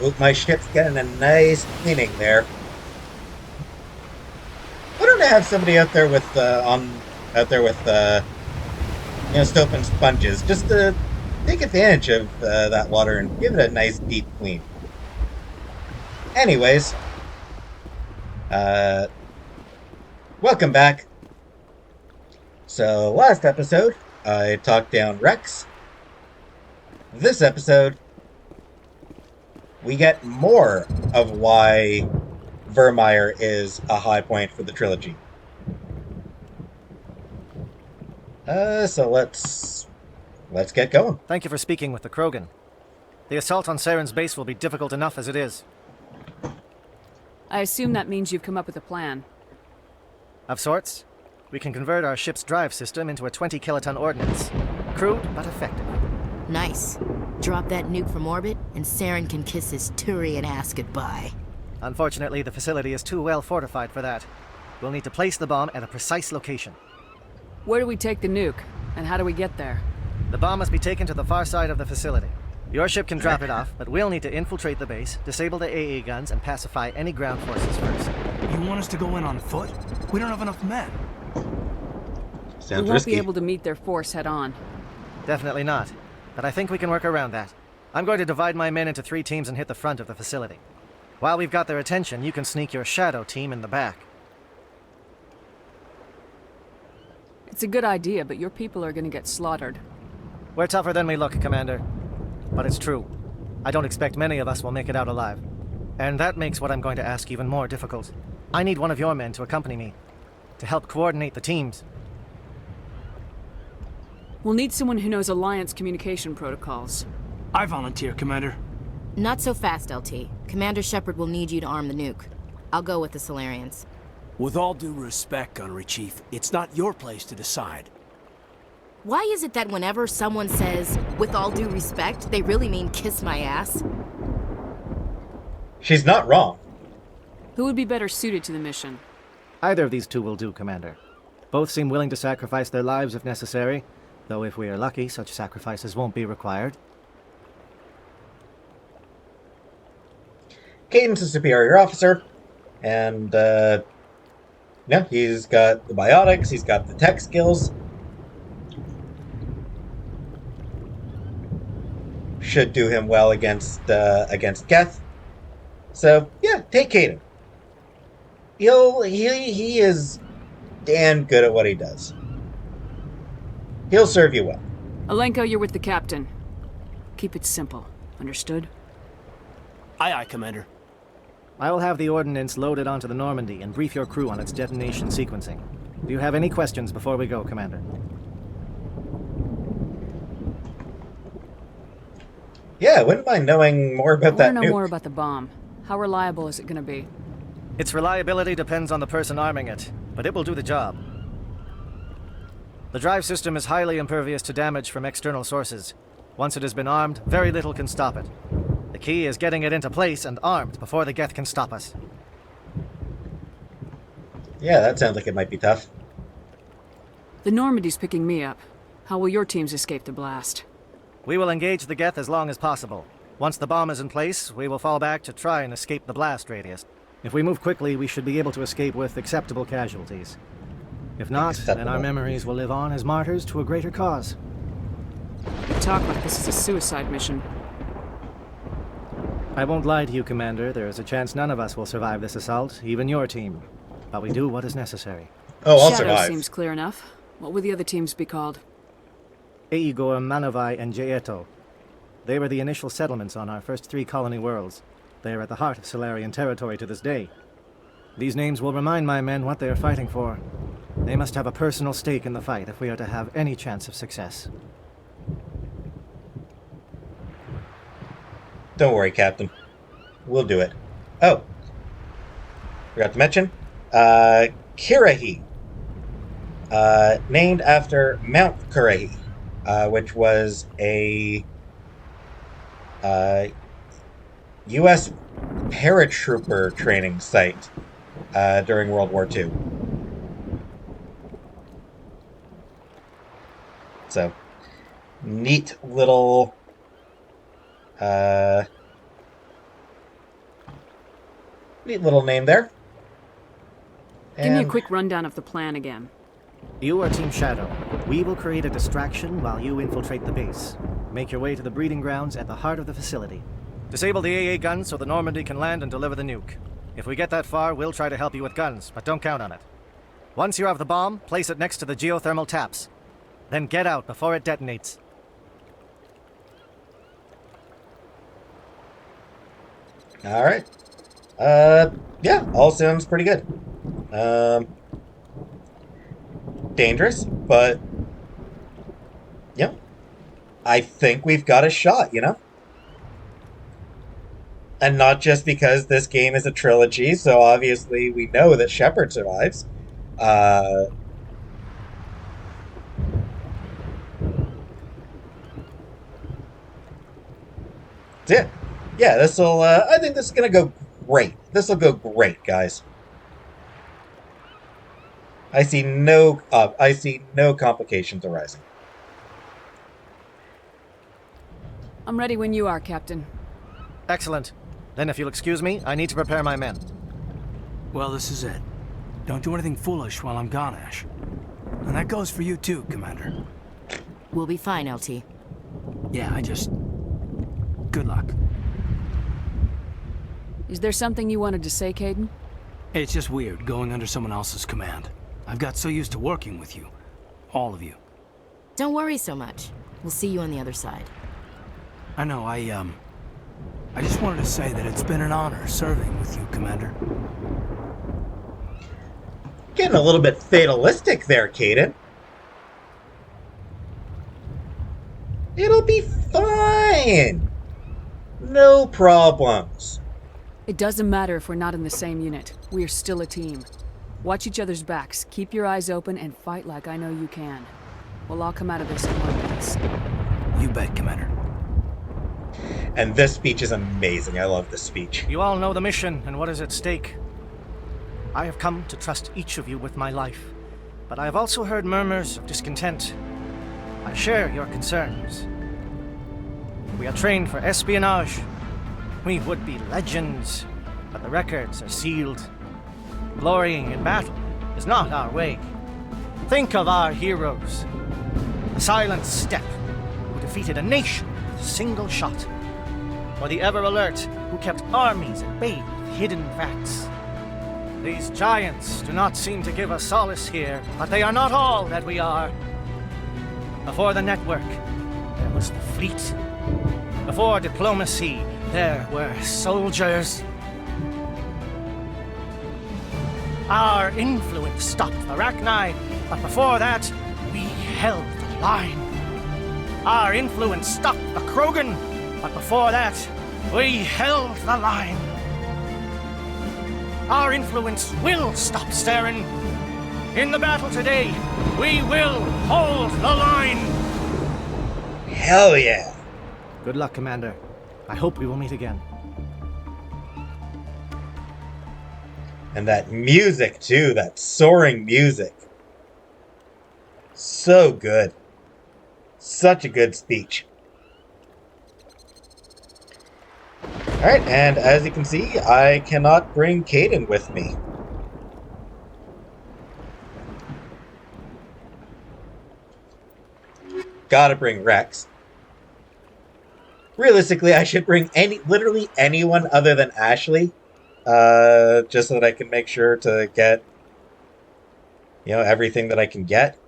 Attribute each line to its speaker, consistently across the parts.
Speaker 1: Oop, my ship's getting a nice cleaning there. Why don't I have somebody out there with soap and sponges just to take advantage of that water and give it a nice deep clean. Anyways, uh, welcome back. So last episode, I talked down Rex. This episode, we get more of why Virmire is a high point for the trilogy. So let's get going.
Speaker 2: Thank you for speaking with the Krogan. The assault on Saren's base will be difficult enough as it is.
Speaker 3: I assume that means you've come up with a plan.
Speaker 2: Of sorts. We can convert our ship's drive system into a 20-kiloton ordnance. Crude, but effective.
Speaker 4: Nice. Drop that nuke from orbit, and Saren can kiss his Turian ass goodbye.
Speaker 2: Unfortunately, the facility is too well fortified for that. We'll need to place the bomb at a precise location.
Speaker 3: Where do we take the nuke, and how do we get there?
Speaker 2: The bomb must be taken to the far side of the facility. Your ship can drop it off, but we'll need to infiltrate the base, disable the AA guns, and pacify any ground forces first.
Speaker 5: You want us to go in on foot? We don't have enough men.
Speaker 1: Sounds
Speaker 3: we won't
Speaker 1: risky.
Speaker 3: be able to meet their force head-on.
Speaker 2: Definitely not, but I think we can work around that. I'm going to divide my men into 3 teams and hit the front of the facility. While we've got their attention, you can sneak your shadow team in the back.
Speaker 3: It's a good idea, but your people are gonna get slaughtered.
Speaker 2: We're tougher than we look, Commander. But it's true. I don't expect many of us will make it out alive. And that makes what I'm going to ask even more difficult. I need one of your men to accompany me, to help coordinate the teams.
Speaker 3: We'll need someone who knows Alliance communication protocols.
Speaker 5: I volunteer, Commander.
Speaker 4: Not so fast, LT. Commander Shepard will need you to arm the nuke. I'll go with the Solarians.
Speaker 6: With all due respect, Gunnery Chief, it's not your place to decide.
Speaker 4: Why is it that whenever someone says, with all due respect, they really mean kiss my ass?
Speaker 1: She's not wrong.
Speaker 3: Who would be better suited to the mission?
Speaker 2: Either of these 2 will do, Commander. Both seem willing to sacrifice their lives if necessary, though if we are lucky, such sacrifices won't be required.
Speaker 1: Caden's a superior officer, and he's got the biotics, he's got the tech skills. Should do him well against Geth. So yeah, take Caden. He is damn good at what he does. He'll serve you well.
Speaker 3: Alenko, you're with the captain. Keep it simple. Understood?
Speaker 6: Aye, aye, Commander.
Speaker 2: I will have the ordnance loaded onto the Normandy and brief your crew on its detonation sequencing. Do you have any questions before we go, Commander?
Speaker 1: Yeah, I wouldn't mind knowing more about that
Speaker 3: I want to know
Speaker 1: nuke.
Speaker 3: more about the bomb. How reliable is it gonna be?
Speaker 2: Its reliability depends on the person arming it, but it will do the job. The drive system is highly impervious to damage from external sources. Once it has been armed, very little can stop it. The key is getting it into place and armed before the Geth can stop us.
Speaker 1: Yeah, that sounds like it might be tough.
Speaker 3: The Normandy's picking me up. How will your teams escape the blast?
Speaker 2: We will engage the Geth as long as possible. Once the bomb is in place, we will fall back to try and escape the blast radius. If we move quickly, we should be able to escape with acceptable casualties. If not, then our memories will live on as martyrs to a greater cause.
Speaker 3: You talk like this is a suicide mission.
Speaker 2: I won't lie to you, Commander. There is a chance none of us will survive this assault, even your team. But we do what is necessary.
Speaker 1: Oh, I'll
Speaker 3: Shadow
Speaker 1: survive.
Speaker 3: seems clear enough. What will the other teams be called?
Speaker 2: Eigor, Manovai, and Jaeto. They were the initial settlements on our first 3 colony worlds. They are at the heart of Solarian territory to this day. These names will remind my men what they are fighting for. They must have a personal stake in the fight if we are to have any chance of success.
Speaker 1: Don't worry, Captain. We'll do it. Oh. Forgot to mention. Kirahi. Named after Mount Kirahi, which was a U.S. paratrooper training site during World War II. So, neat little Neat little name there.
Speaker 3: Give me a
Speaker 1: And
Speaker 3: quick rundown of the plan again.
Speaker 2: You are Team Shadow. We will create a distraction while you infiltrate the base. Make your way to the breeding grounds at the heart of the facility. Disable the AA guns so the Normandy can land and deliver the nuke. If we get that far, we'll try to help you with guns, but don't count on it. Once you have the bomb, place it next to the geothermal taps. Then get out before it detonates.
Speaker 1: all right. Yeah, all sounds pretty good. Dangerous, but yeah, I think we've got a shot, you know? And not just because this game is a trilogy, so obviously we know that Shepard survives. Uh, that's it. Yeah, this'll, I think this is gonna go great. This'll go great, guys. I see no complications arising.
Speaker 3: I'm ready when you are, Captain.
Speaker 2: Excellent. Then if you'll excuse me, I need to prepare my men.
Speaker 5: Well, this is it. Don't do anything foolish while I'm gone, Ash. And that goes for you too, Commander.
Speaker 4: We'll be fine, LT.
Speaker 5: Yeah, good luck.
Speaker 3: Is there something you wanted to say, Caden?
Speaker 5: It's just weird going under someone else's command. I've got so used to working with you. All of you.
Speaker 4: Don't worry so much. We'll see you on the other side.
Speaker 5: I know, I just wanted to say that it's been an honor serving with you, Commander.
Speaker 1: Getting a little bit fatalistic there, Caden. It'll be fine. No problems.
Speaker 3: It doesn't matter if we're not in the same unit. We are still a team. Watch each other's backs, keep your eyes open, and fight like I know you can. We'll all come out of this in one piece.
Speaker 5: You bet, Commander.
Speaker 1: And this speech is amazing. I love this speech.
Speaker 2: You all know the mission and what is at stake. I have come to trust each of you with my life, but I have also heard murmurs of discontent. I share your concerns. We are trained for espionage. We would be legends, but the records are sealed. Glorying in battle is not our way. Think of our heroes. The silent step who defeated a nation with a single shot. Or the ever-alert who kept armies at bay with hidden facts. These giants do not seem to give us solace here, but they are not all that we are. Before the network, there was the fleet. Before diplomacy, there were soldiers. Our influence stopped the Arachni, but before that, we held the line. Our influence stopped the Krogan, but before that, we held the line. Our influence will stop Saren. In the battle today, we will hold the line.
Speaker 1: Hell yeah.
Speaker 2: Good luck, Commander. I hope we will meet again.
Speaker 1: And that music, too. That soaring music. So good. Such a good speech. Alright, and as you can see, I cannot bring Caden with me. Gotta bring Rex. Realistically, I should bring literally anyone other than Ashley. Just so that I can make sure to get, everything that I can get.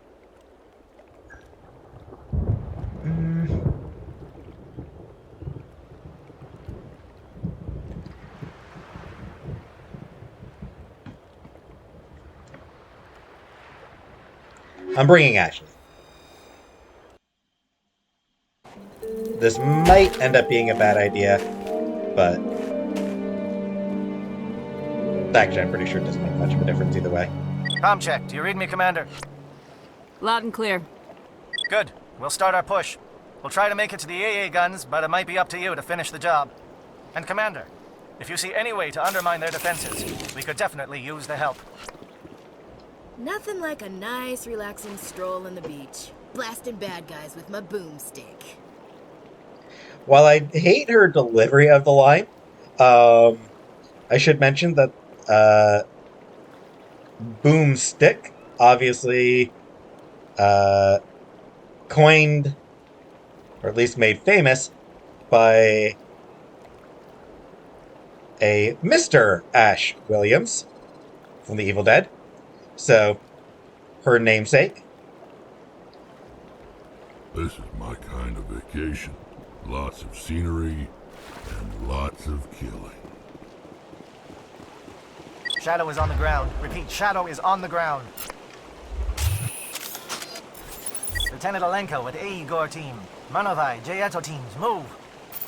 Speaker 1: I'm bringing Ashley. This might end up being a bad idea, but actually I'm pretty sure it doesn't make much of a difference either way.
Speaker 2: Comm check. Do you read me, Commander?
Speaker 3: Loud and clear.
Speaker 2: Good. We'll start our push. We'll try to make it to the AA guns, but it might be up to you to finish the job. And Commander, if you see any way to undermine their defenses, we could definitely use the help.
Speaker 4: Nothing like a nice, relaxing stroll on the beach. Blasting bad guys with my boomstick.
Speaker 1: While I hate her delivery of the line, I should mention that boomstick, obviously coined, or at least made famous, by a Mr. Ash Williams from The Evil Dead. So, her namesake.
Speaker 7: This is my kind of vacation. Lots of scenery and lots of killing.
Speaker 2: Shadow is on the ground. Repeat, Shadow is on the ground. Lieutenant Alenko with AE Gore team. Manovai, Jayeto teams, move.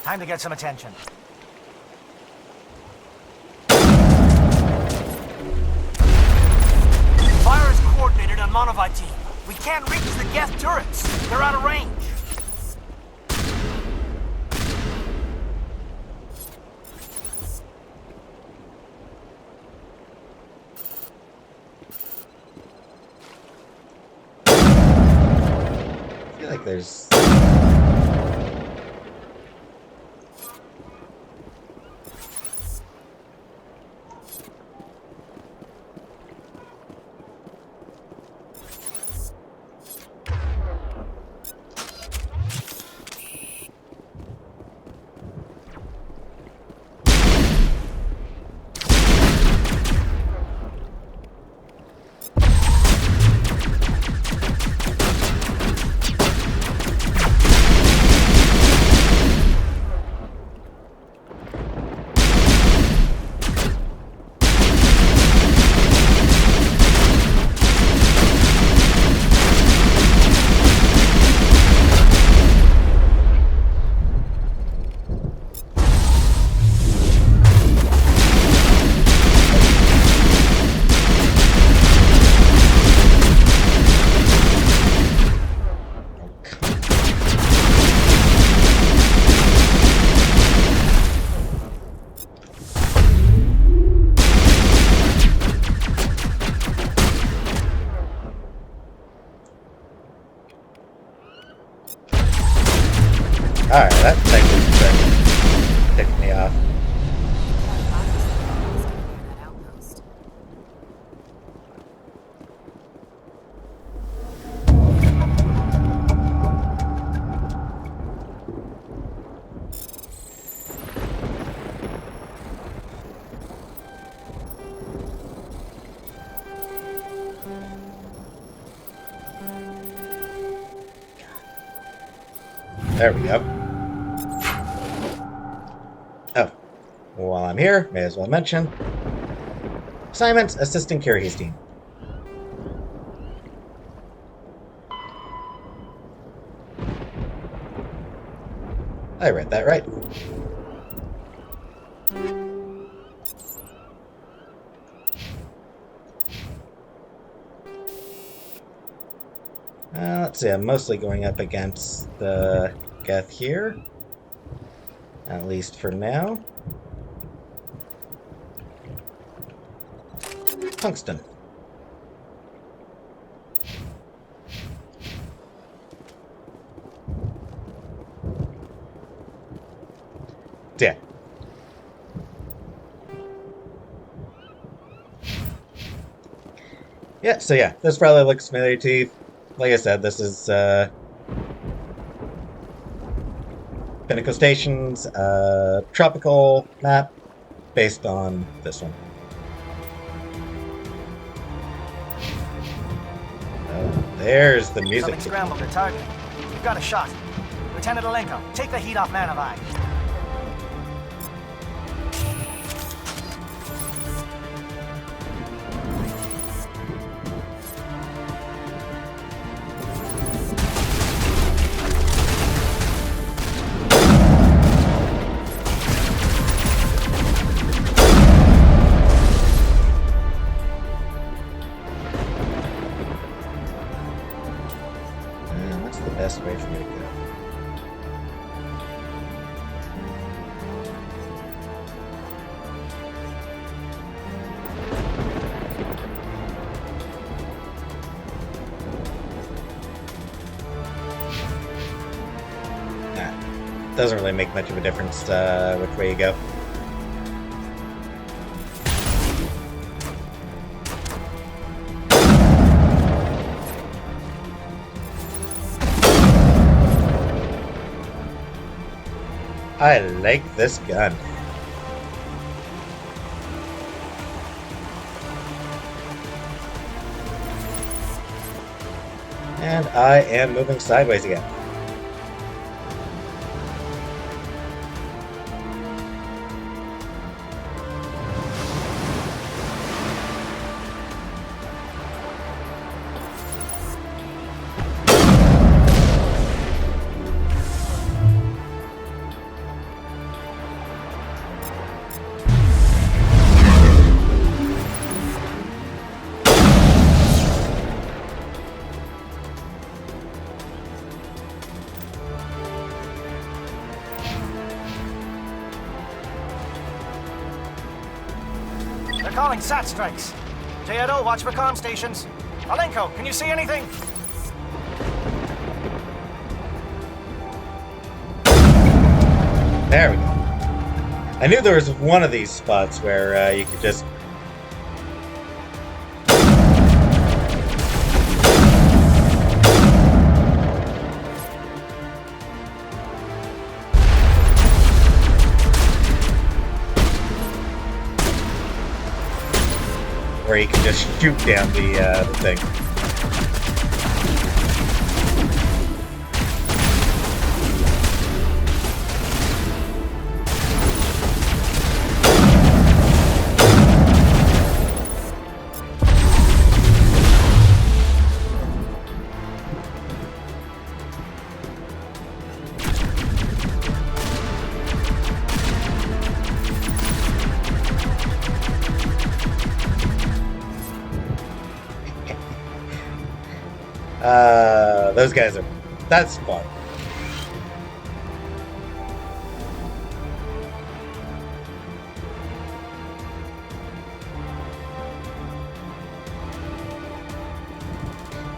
Speaker 2: Time to get some attention.
Speaker 6: Fire is coordinated on Monovai team. We can't reach the Geth turrets. They're out of range.
Speaker 1: I feel like there's... Alright, that thing was ticked me off.
Speaker 4: That outpost.
Speaker 1: There we go. Oh, while I'm here, may as well mention assignments: assisting Kirih's team. I read that right. Let's see, I'm mostly going up against the Geth here. At least for now. Tungsten. Yeah. Yeah, so yeah, this probably looks familiar to you. Like I said, this is Pinnacle Station's tropical map based on this one. Oh, there's the music.
Speaker 2: Something scrambled their target. You've got a shot. Lieutenant Alenko, take the heat off Manovai.
Speaker 1: What's the best way for me to go? Doesn't really make much of a difference which way you go. I like this gun. And I am moving sideways again.
Speaker 2: They're calling SAT strikes. J-Edo, watch for comm stations. Alenko, can you see anything?
Speaker 1: There we go. I knew there was one of these spots where you could just... where you can just shoot down the thing. Those guys are... that's fun.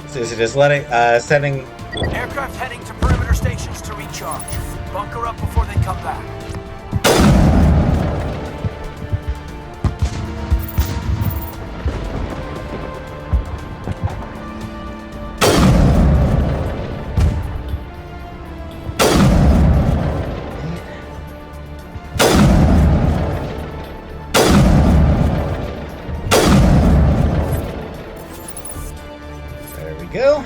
Speaker 1: So is it just letting, sending...
Speaker 6: Aircraft heading to perimeter stations to recharge. Bunker up before they come back.
Speaker 1: Go.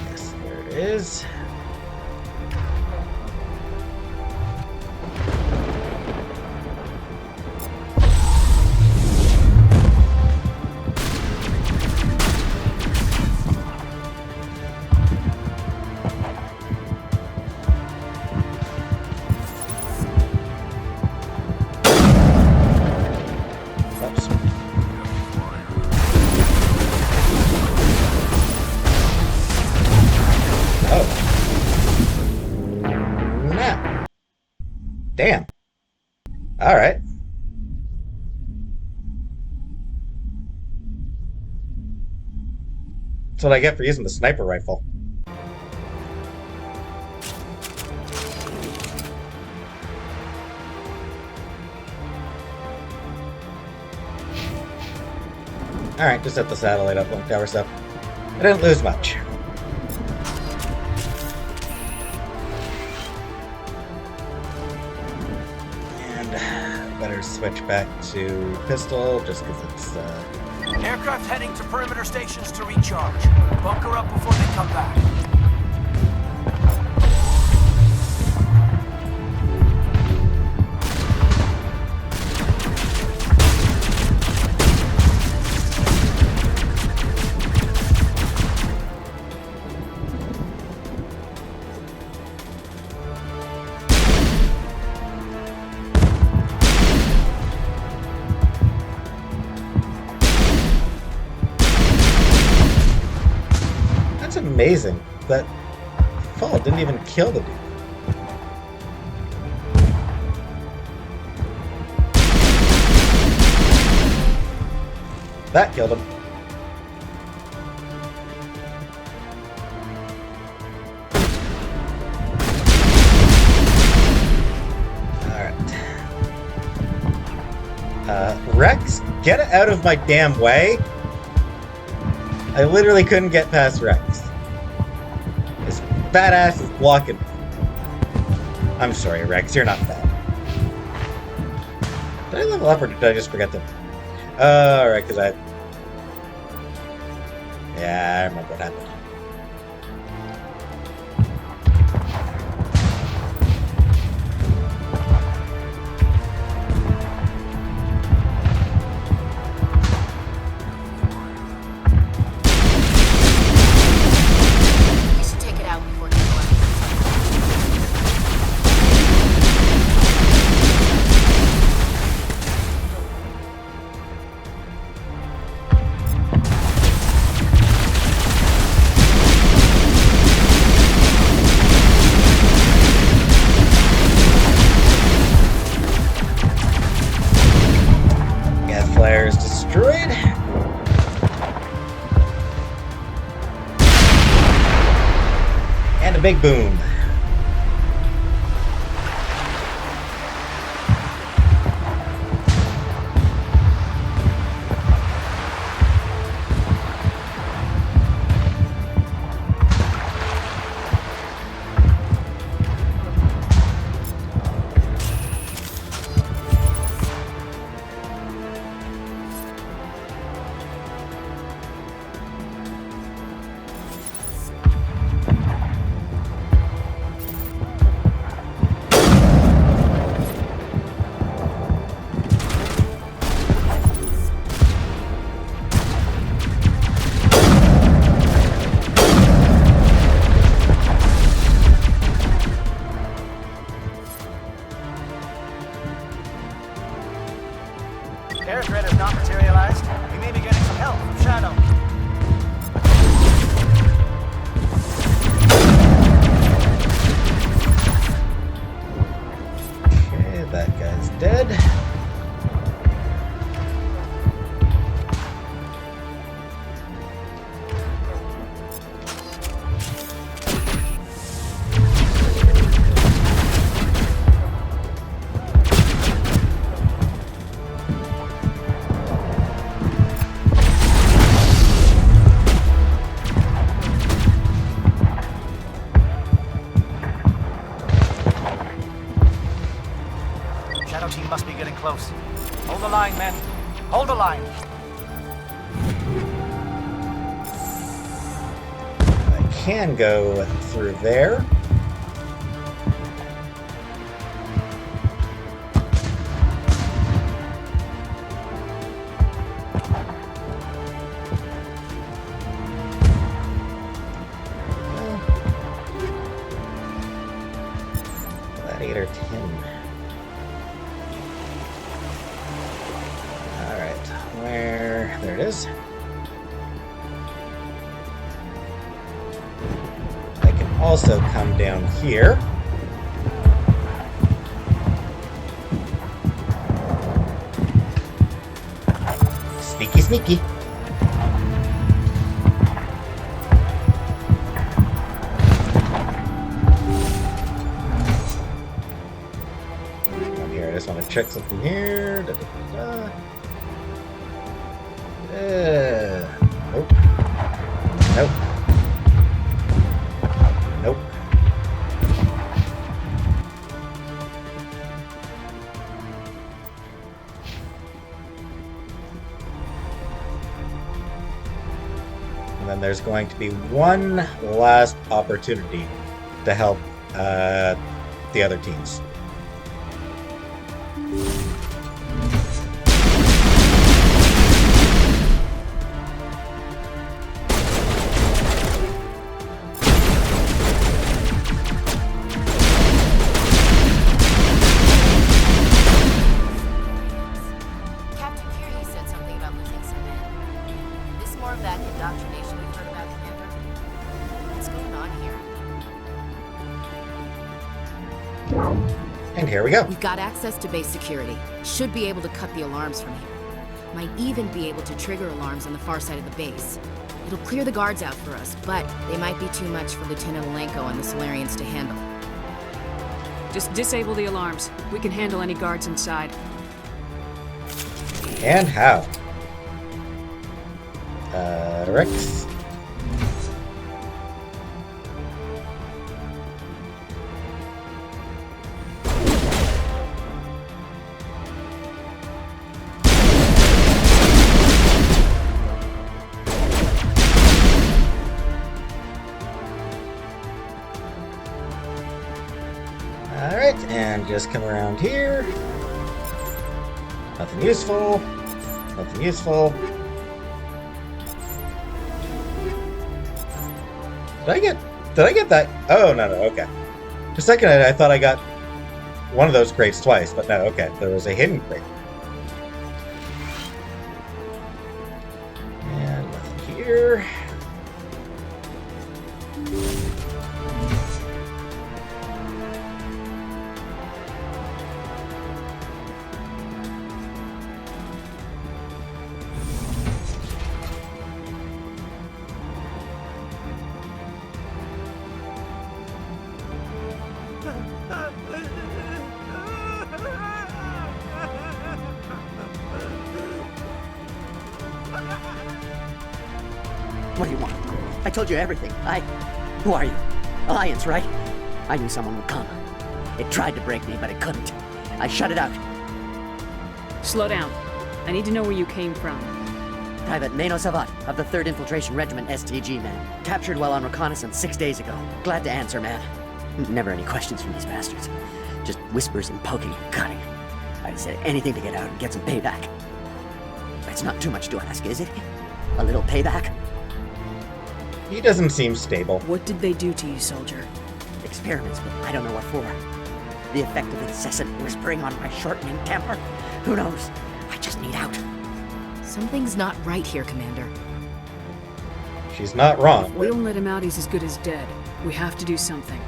Speaker 1: Yes, there it is. Damn. Alright. That's what I get for using the sniper rifle. Alright, just set the satellite up on tower stuff. I didn't lose much. Better switch back to pistol just because it's
Speaker 6: Aircraft heading to perimeter stations to recharge. Bunker up before they come back.
Speaker 1: amazing. That fall didn't even kill the dude. That killed him. Rex, get out of my damn way. I literally couldn't get past Rex. His fat ass is blocking me. I'm sorry, Rex, you're not fat. Did I level up or did I just forget to... Alright, because I... Yeah, I remember what happened.
Speaker 4: We should take it out before it gets worse.
Speaker 1: Gas flare is destroyed. And a big boom.
Speaker 2: Air threat has not materialized. We may be getting some help from Shadow.
Speaker 1: Okay, that guy's dead.
Speaker 2: Shadow team must be getting close. Hold the line, men. Hold the line.
Speaker 1: I can go through there. That 8 or 10. Alright, where... There it is. I can also come down here. Sneaky, sneaky. Come here, I just want to check something here. Da, da, da, da. Nope. Nope. Nope. And then there's going to be one last opportunity to help the other teams.
Speaker 4: Captain Curie said something about losing some men. This more of that indoctrination we've heard about, Commander? What's going on here?
Speaker 1: And here we go.
Speaker 4: We've got access to base security. Should be able to cut the alarms from here. Might even be able to trigger alarms on the far side of the base. It'll clear the guards out for us, but they might be too much for Lieutenant Alenko and the Solarians to handle.
Speaker 3: Just disable the alarms. We can handle any guards inside.
Speaker 1: And how? Rex. Alright, and just come around here. Nothing useful. Nothing useful. Did I get that? Oh, no, okay. For a second, I thought I got one of those crates twice, but no, okay. There was a hidden crate. And nothing here.
Speaker 8: What do you want? I told you everything. Who are you? Alliance, right? I knew someone would come. It tried to break me, but it couldn't. I shut it out.
Speaker 3: Slow down. I need to know where you came from.
Speaker 8: Private Mano Savat of the 3rd Infiltration Regiment STG, man. Captured while on reconnaissance 6 days ago. Glad to answer, man. Never any questions from these bastards. Just whispers and poking and cutting. I'd say anything to get out and get some payback. It's not too much to ask, is it? A little payback?
Speaker 1: He doesn't seem stable.
Speaker 3: What did they do to you, soldier?
Speaker 8: Experiments, but I don't know what for. The effect of incessant whispering on my shortening temper? Who knows? I just need out.
Speaker 4: Something's not right here, Commander.
Speaker 1: She's not wrong.
Speaker 3: If we don't let him out, he's as good as dead. We have to do something.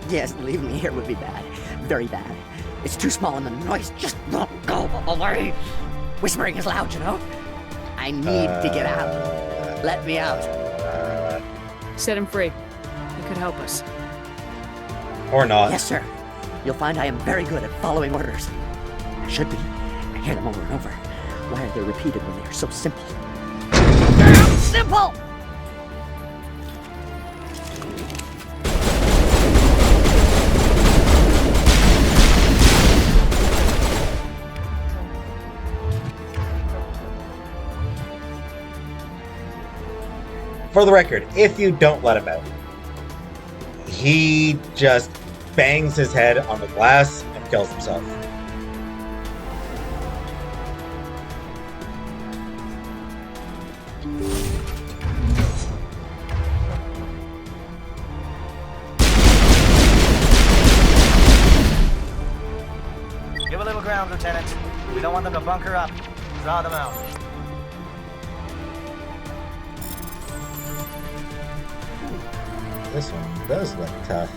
Speaker 8: Yes, leaving me here would be bad. Very bad. It's too small and the noise just won't go away. Whispering is loud, you know? I need to get out. Let me out.
Speaker 3: Set him free. He could help us.
Speaker 1: Or not.
Speaker 8: Yes, sir. You'll find I am very good at following orders. I should be. I hear them over and over. Why are they repeated when they are so simple? Damn simple!
Speaker 1: For the record, if you don't let him out, he just bangs his head on the glass and kills himself.
Speaker 9: Give a little ground, Lieutenant. We don't want them to bunker up. Draw them out.
Speaker 1: This one does look tough.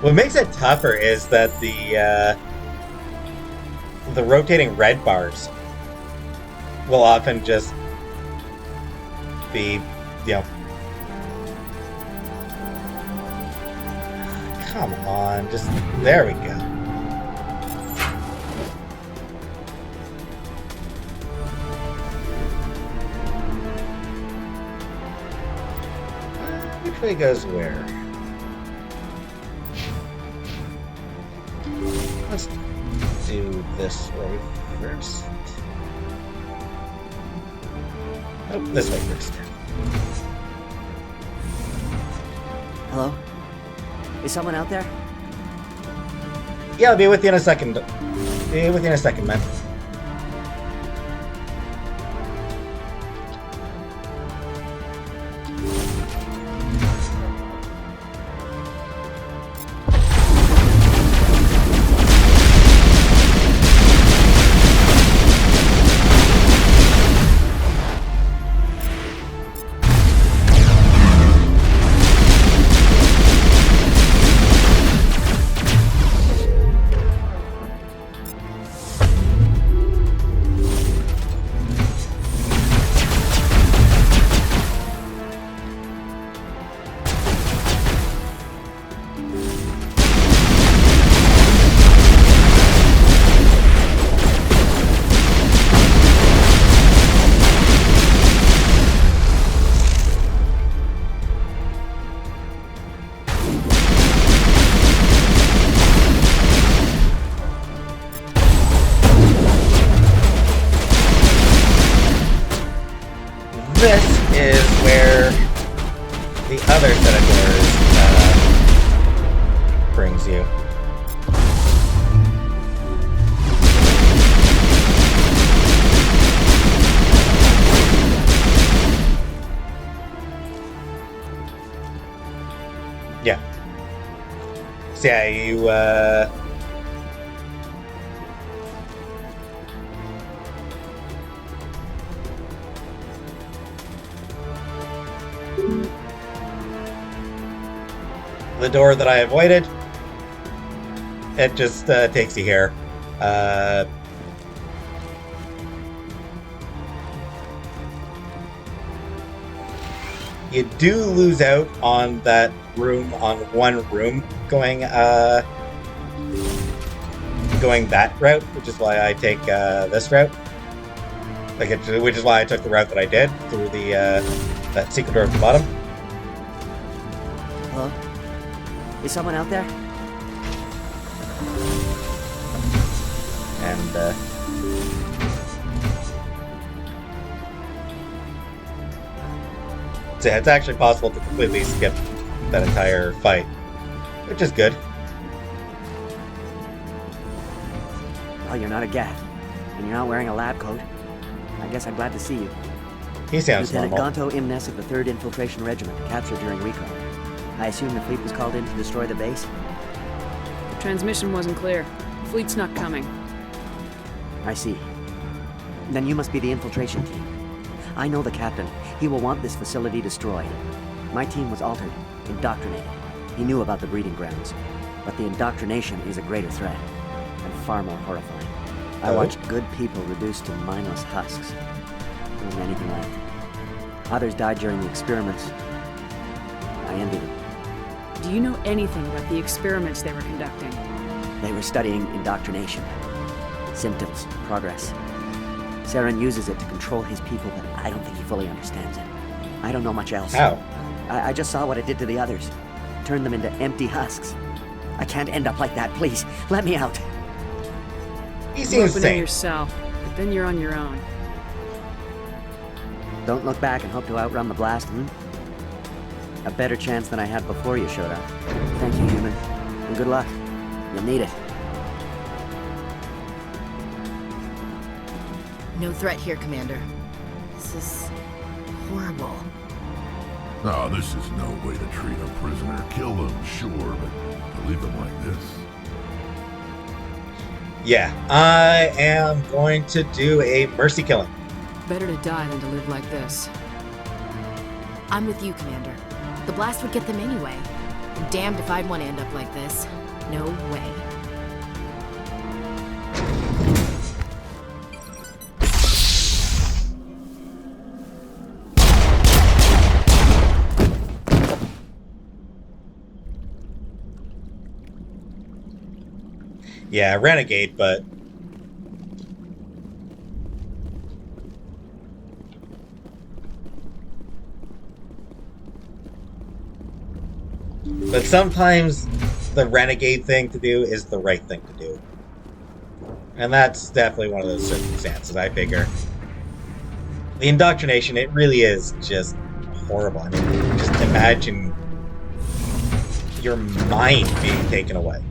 Speaker 1: What makes it tougher is that the rotating red bars will often just be, you know... Come on, just... There we go. Which way goes where? Let's do this way first. Oh, this way first.
Speaker 8: Hello? Is someone out there?
Speaker 1: Yeah, I'll be with you in a second. Be with you in a second, man. this is where the other set of doors brings you. Yeah. So yeah, you the door that I avoided, it just takes you here. You do lose out on that room, on one room going that route, which is why I take this route. Which is why I took the route that I did through the that secret door at the bottom.
Speaker 8: Hello? Is someone out there?
Speaker 1: And so it's actually possible to completely skip that entire fight, which is good.
Speaker 8: Well, you're not a Gath, and you're not wearing a lab coat. I guess I'm glad to see you.
Speaker 1: He sounds
Speaker 8: Lieutenant
Speaker 1: normal.
Speaker 8: Gonto Imnes of the 3rd Infiltration Regiment, captured during recon. I assume the fleet was called in to destroy the base?
Speaker 3: The transmission wasn't clear. The fleet's not coming.
Speaker 8: I see. Then you must be the infiltration team. I know the captain. He will want this facility destroyed. My team was altered, indoctrinated. He knew about the breeding grounds. But the indoctrination is a greater threat, and far more horrifying. I watched good people reduced to mindless husks. There wasn't anything left. Others died during the experiments. I envy them.
Speaker 3: Do you know anything about the experiments they were conducting?
Speaker 8: They were studying indoctrination. Symptoms, progress. Saren uses it to control his people, but I don't think he fully understands it. I don't know much else.
Speaker 1: How?
Speaker 8: I just saw what it did to the others. Turned them into empty husks. I can't end up like that, please. Let me out.
Speaker 1: He
Speaker 3: You
Speaker 1: seems
Speaker 3: open in
Speaker 1: sane.
Speaker 3: yourself, but then you're on your own.
Speaker 8: Don't look back and hope to outrun the blast, A better chance than I had before you showed up. Thank you, human. And good luck. You'll need it.
Speaker 4: No threat here, Commander. This is horrible.
Speaker 7: No, this is no way to treat a prisoner. Kill them, sure, but to leave them like this?
Speaker 1: Yeah, I am going to do a mercy killing.
Speaker 3: Better to die than to live like this.
Speaker 4: I'm with you, Commander. The blast would get them anyway. I'm damned if I'd want to end up like this. No way.
Speaker 1: Yeah, renegade, but sometimes the renegade thing to do is the right thing to do. And that's definitely one of those circumstances, I figure. The indoctrination, it really is just horrible. I mean, just imagine your mind being taken away.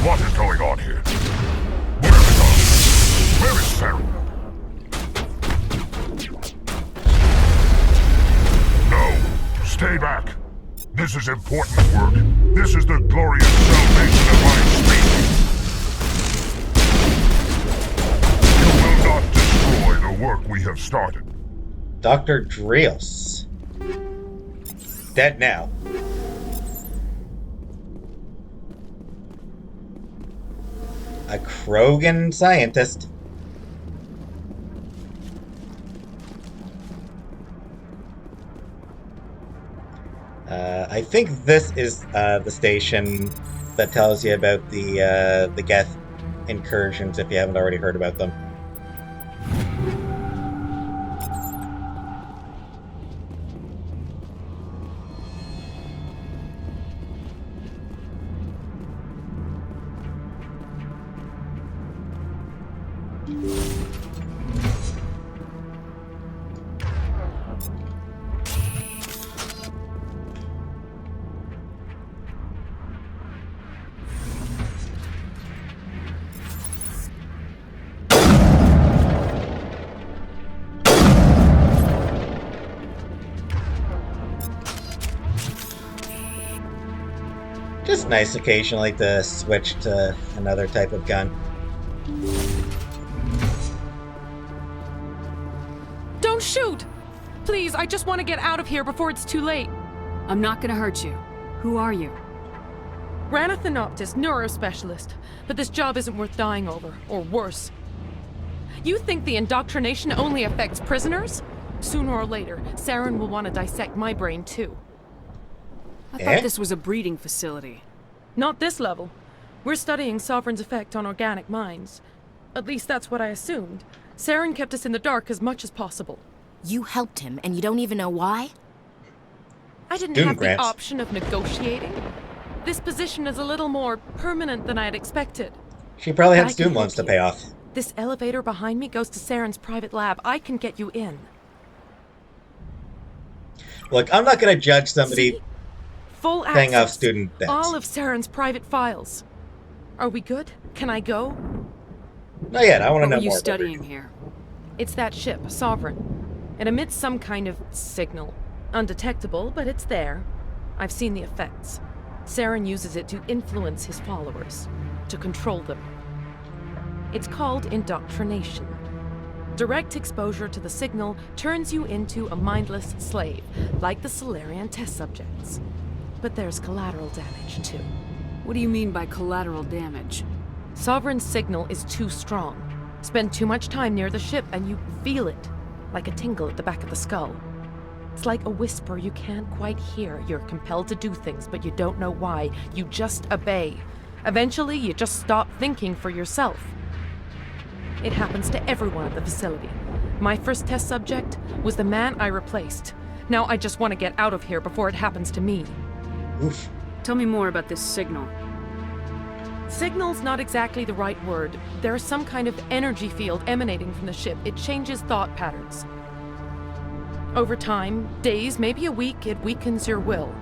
Speaker 7: What is going on here? Where are they going? Where is Saren? No! Stay back! This is important work. This is the glorious salvation of my species. You will not destroy the work we have started.
Speaker 1: Dr. Drios. Dead now. A Krogan scientist. I think this is the station that tells you about the Geth incursions, if you haven't already heard about them. Just nice occasionally to switch to another type of gun.
Speaker 10: Don't shoot! Please, I just want to get out of here before it's too late.
Speaker 3: I'm not gonna hurt you. Who are you?
Speaker 10: Ranathanoptis, neurospecialist. But this job isn't worth dying over, or worse. You think the indoctrination only affects prisoners? Sooner or later, Saren will want to dissect my brain too.
Speaker 3: I thought this was a breeding facility.
Speaker 10: Not this level. We're studying Sovereign's effect on organic minds. At least that's what I assumed. Saren kept us in the dark as much as possible.
Speaker 4: You helped him, and you don't even know why?
Speaker 10: I didn't have the option of negotiating. This position is a little more permanent than I had expected.
Speaker 1: She probably had student loans to pay off.
Speaker 10: This elevator behind me goes to Saren's private lab. I can get you in.
Speaker 1: Look, I'm not going to judge somebody
Speaker 10: full
Speaker 1: paying off
Speaker 10: access,
Speaker 1: student debts.
Speaker 10: all of Saren's private files. Are we good? Can I go?
Speaker 1: Not yet. I want to know more.
Speaker 3: What are you studying here?
Speaker 10: It's that ship, Sovereign. It emits some kind of signal. Undetectable, but it's there. I've seen the effects. Saren uses it to influence his followers, to control them. It's called indoctrination. Direct exposure to the signal turns you into a mindless slave, like the Salarian test subjects. But there's collateral damage, too.
Speaker 3: What do you mean by collateral damage?
Speaker 10: Sovereign's signal is too strong. Spend too much time near the ship and you feel it, like a tingle at the back of the skull. It's like a whisper you can't quite hear. You're compelled to do things, but you don't know why. You just obey. Eventually, you just stop thinking for yourself. It happens to everyone at the facility. My first test subject was the man I replaced. Now I just want to get out of here before it happens to me.
Speaker 1: Oof.
Speaker 3: Tell me more about this signal.
Speaker 10: Signal's not exactly the right word. There's some kind of energy field emanating from the ship. It changes thought patterns. Over time, days, maybe a week, it weakens your will.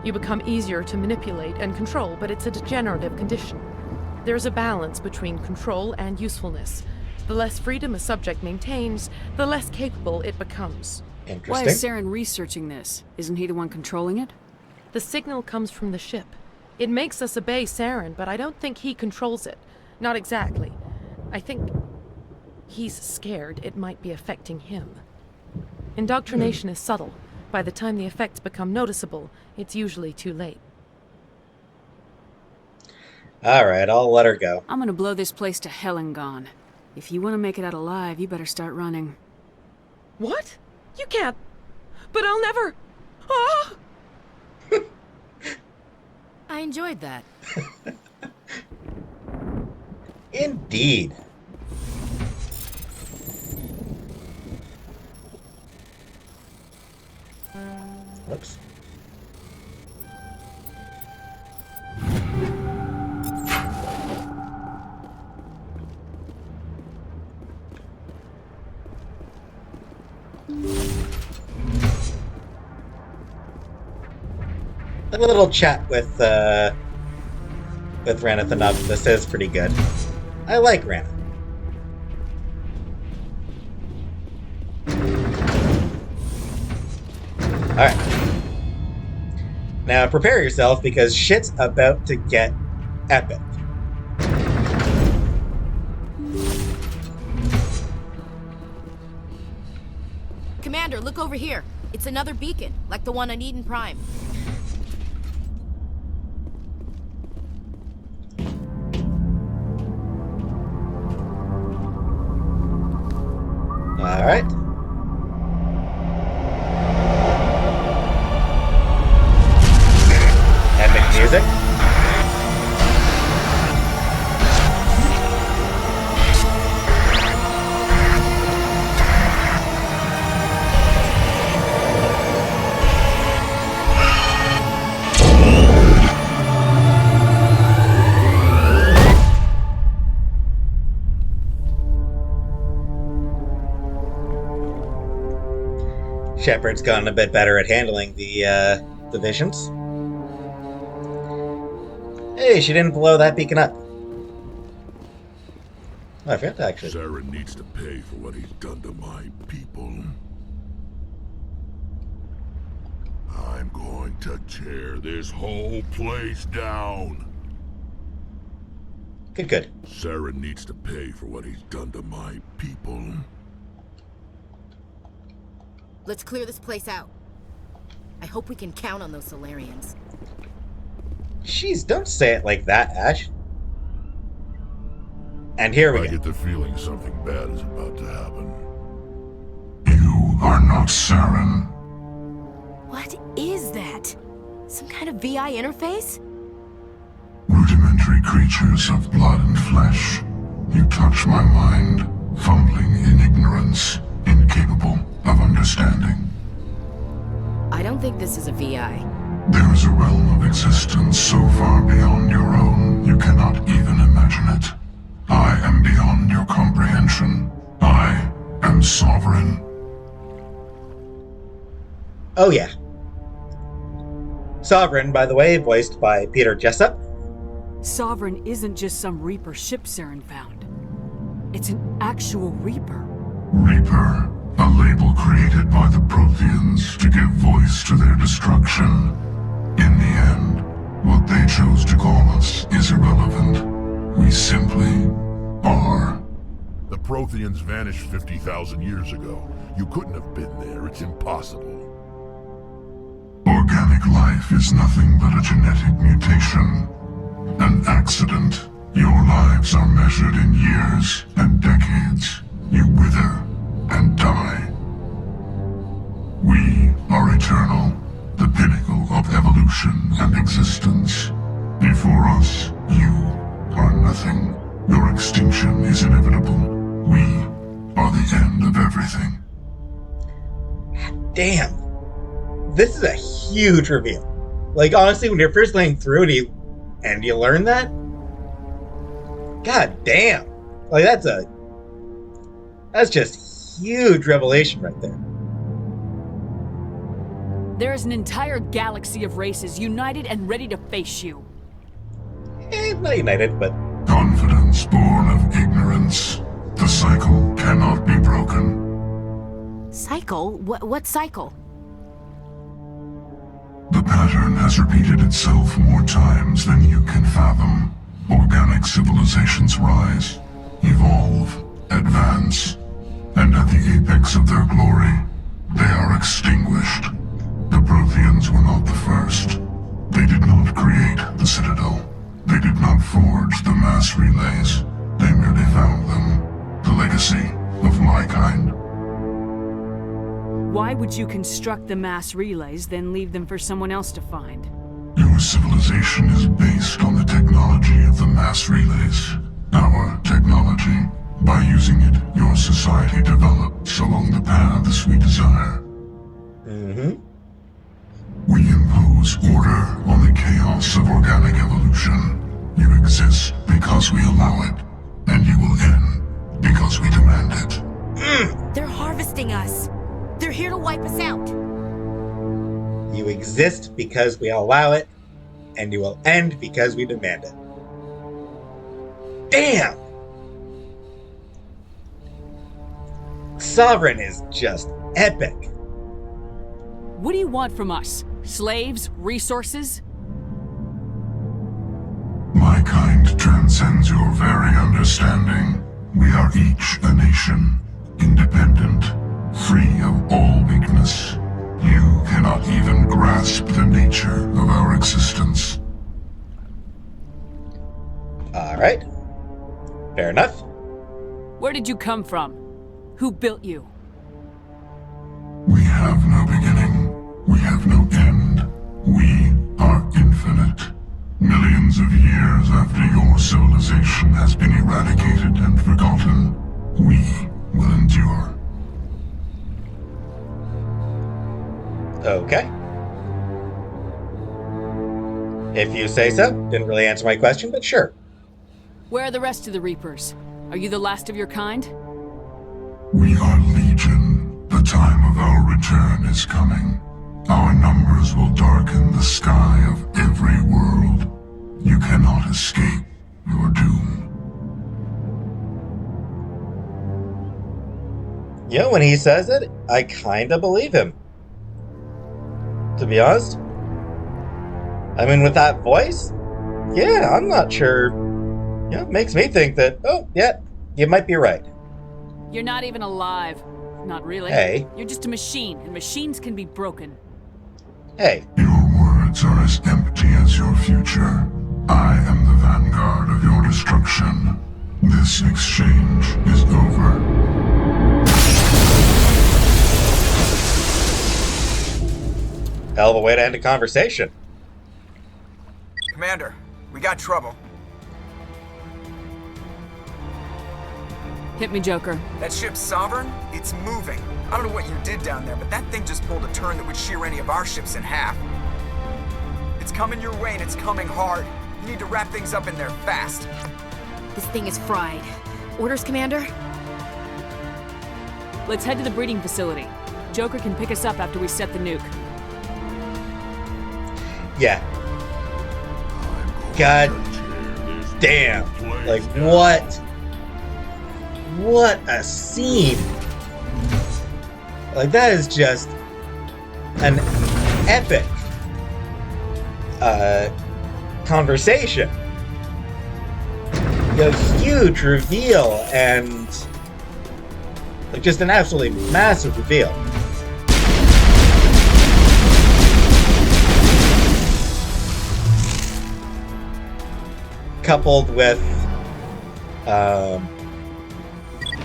Speaker 10: You become easier to manipulate and control, but it's a degenerative condition. There's a balance between control and usefulness. The less freedom a subject maintains, the less capable it becomes.
Speaker 1: Interesting.
Speaker 3: Why is Saren researching this? Isn't he the one controlling it?
Speaker 10: The signal comes from the ship. It makes us obey Saren, but I don't think he controls it. Not exactly. I think he's scared it might be affecting him. Indoctrination is subtle. By the time the effects become noticeable, it's usually too late.
Speaker 1: Alright, I'll let her go.
Speaker 3: I'm gonna blow this place to hell and gone. If you want to make it out alive, you better start running.
Speaker 10: What? You can't. But I'll never. Ah!
Speaker 4: I enjoyed that.
Speaker 1: Indeed. Whoops. A little chat with Ranathanopsis is pretty good. I like Rana. Alright. Now prepare yourself because shit's about to get epic.
Speaker 4: Commander, look over here. It's another beacon, like the one on Eden Prime.
Speaker 1: Alright. Epic music. Shepard's gotten a bit better at handling the visions. Hey, she didn't blow that beacon up. Oh, I forgot to actually.
Speaker 7: Saren needs to pay for what he's done to my people. I'm going to tear this whole place down.
Speaker 1: Good.
Speaker 7: Saren needs to pay for what he's done to my people.
Speaker 4: Let's clear this place out. I hope we can count on those Solarians.
Speaker 1: Jeez, don't say it like that, Ash. And here we go.
Speaker 7: I get the feeling something bad is about to happen.
Speaker 11: You are not Saren.
Speaker 4: What is that? Some kind of VI interface?
Speaker 11: Rudimentary creatures of blood and flesh. You touch my mind, fumbling in ignorance, incapable of understanding.
Speaker 4: I don't think this is a VI.
Speaker 11: There is a realm of existence so far beyond your own, you cannot even imagine it. I am beyond your comprehension. I am sovereign.
Speaker 1: Oh yeah. Sovereign, by the way, voiced by Peter Jessup.
Speaker 3: Sovereign isn't just some Reaper ship Saren found. It's an actual Reaper.
Speaker 11: Reaper, a label created by the Protheans to give voice to their destruction. In the end, what they chose to call us is irrelevant. We simply are.
Speaker 7: The Protheans vanished 50,000 years ago. You couldn't have been there. It's impossible.
Speaker 11: Organic life is nothing but a genetic mutation. An accident. Your lives are measured in years and decades. You wither and die. We are eternal, the pinnacle of evolution and existence. Before us, you are nothing. Your extinction is inevitable. We are the end of everything.
Speaker 1: Damn. This is a huge reveal. Like, honestly, when you're first playing through it and you learn that, god damn. Like, that's just huge revelation right there.
Speaker 3: There is an entire galaxy of races united and ready to face you.
Speaker 1: Not united, but...
Speaker 11: Confidence born of ignorance. The cycle cannot be broken.
Speaker 4: Cycle? What cycle?
Speaker 11: The pattern has repeated itself more times than you can fathom. Organic civilizations rise, evolve, advance, and at the apex of their glory, they are extinguished. The Protheans were not the first. They did not create the Citadel. They did not forge the mass relays. They merely found them. The legacy of my kind.
Speaker 3: Why would you construct the mass relays, then leave them for someone else to find?
Speaker 11: Your civilization is based on the technology of the mass relays. Our technology. By using it, your society develops along the paths we desire. We impose order on the chaos of organic evolution. You exist because we allow it, and you will end because we demand it.
Speaker 4: They're harvesting us. They're here to wipe us out.
Speaker 1: You exist because we allow it, and you will end because we demand it. Damn! Sovereign is just epic.
Speaker 3: What do you want from us? Slaves? Resources?
Speaker 11: My kind transcends your very understanding. We are each a nation, independent, free of all weakness. You cannot even grasp the nature of our existence.
Speaker 1: All right. Fair enough.
Speaker 3: Where did you come from? Who built you?
Speaker 11: We have no beginning. We have no end. We are infinite. Millions of years after your civilization has been eradicated and forgotten, we will endure.
Speaker 1: Okay. If you say so. Didn't really answer my question, but sure.
Speaker 3: Where are the rest of the Reapers? Are you the last of your kind?
Speaker 11: We are legion. The time of our return is coming. Our numbers will darken the sky of every world. You cannot escape your doom.
Speaker 1: You know, when he says it, I kind of believe him. To be honest. I mean, with that voice, yeah, I'm not sure. Yeah, it makes me think that, oh, yeah, you might be right.
Speaker 3: You're not even alive. Not really.
Speaker 1: Hey.
Speaker 3: You're just a machine, and machines can be broken.
Speaker 1: Hey.
Speaker 11: Your words are as empty as your future. I am the vanguard of your destruction. This exchange is over.
Speaker 1: Hell of a way to end a conversation.
Speaker 6: Commander, we got trouble.
Speaker 3: Hit me, Joker.
Speaker 6: That ship Sovereign? It's moving. I don't know what you did down there, but that thing just pulled a turn that would shear any of our ships in half. It's coming your way and it's coming hard. You need to wrap things up in there fast.
Speaker 4: This thing is fried. Orders, Commander?
Speaker 3: Let's head to the breeding facility. Joker can pick us up after we set the nuke.
Speaker 1: Yeah. God damn. Like, what? What a scene. Like, that is just an epic conversation. A huge reveal and like just an absolutely massive reveal. Coupled with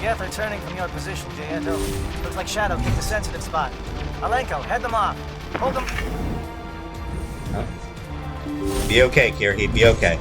Speaker 9: Get returning from your position, J.N.O. Looks like Shadow kicked a sensitive spot. Alenko, head them off. Hold them.
Speaker 1: Be okay, Kier. He'd be okay.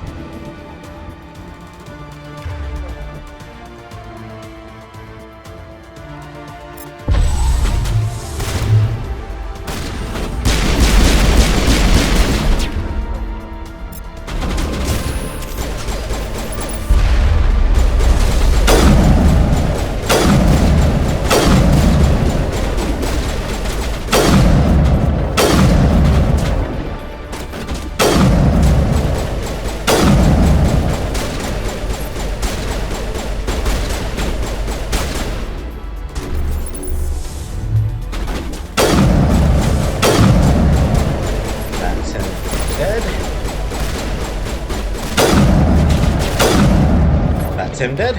Speaker 1: Him dead?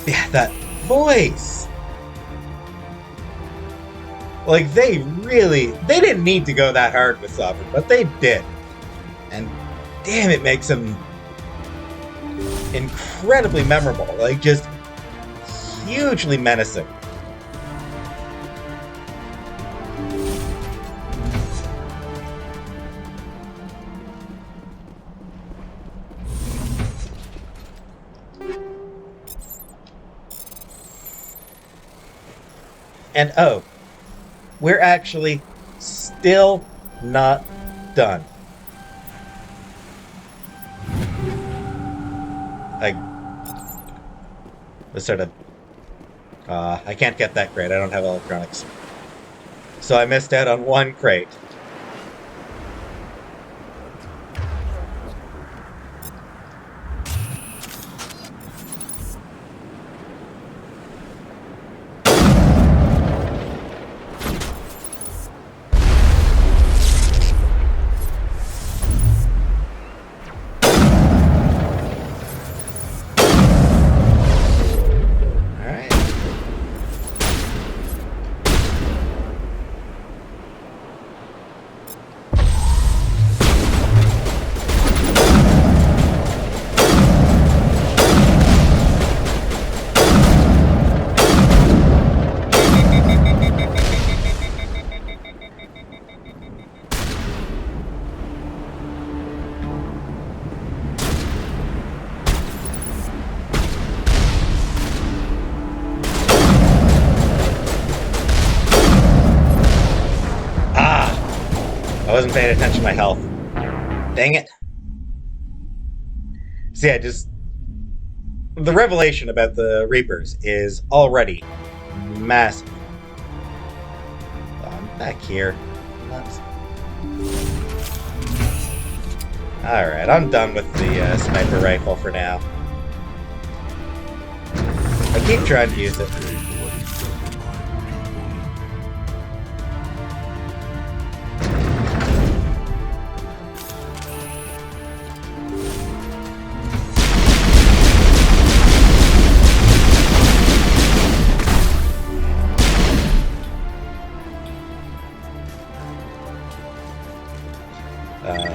Speaker 1: Yeah, that voice. Like, they didn't need to go that hard with Sovereign, but they did. And damn, it makes him incredibly memorable. Like, just hugely menacing. And oh, we're actually still not done. I can't get that crate. I don't have electronics. So I missed out on one crate. wasn't paying attention to my health. Dang it. So yeah, just... the revelation about the Reapers is already massive. I'm back here. Nuts. Alright, I'm done with the sniper rifle for now. I keep trying to use it.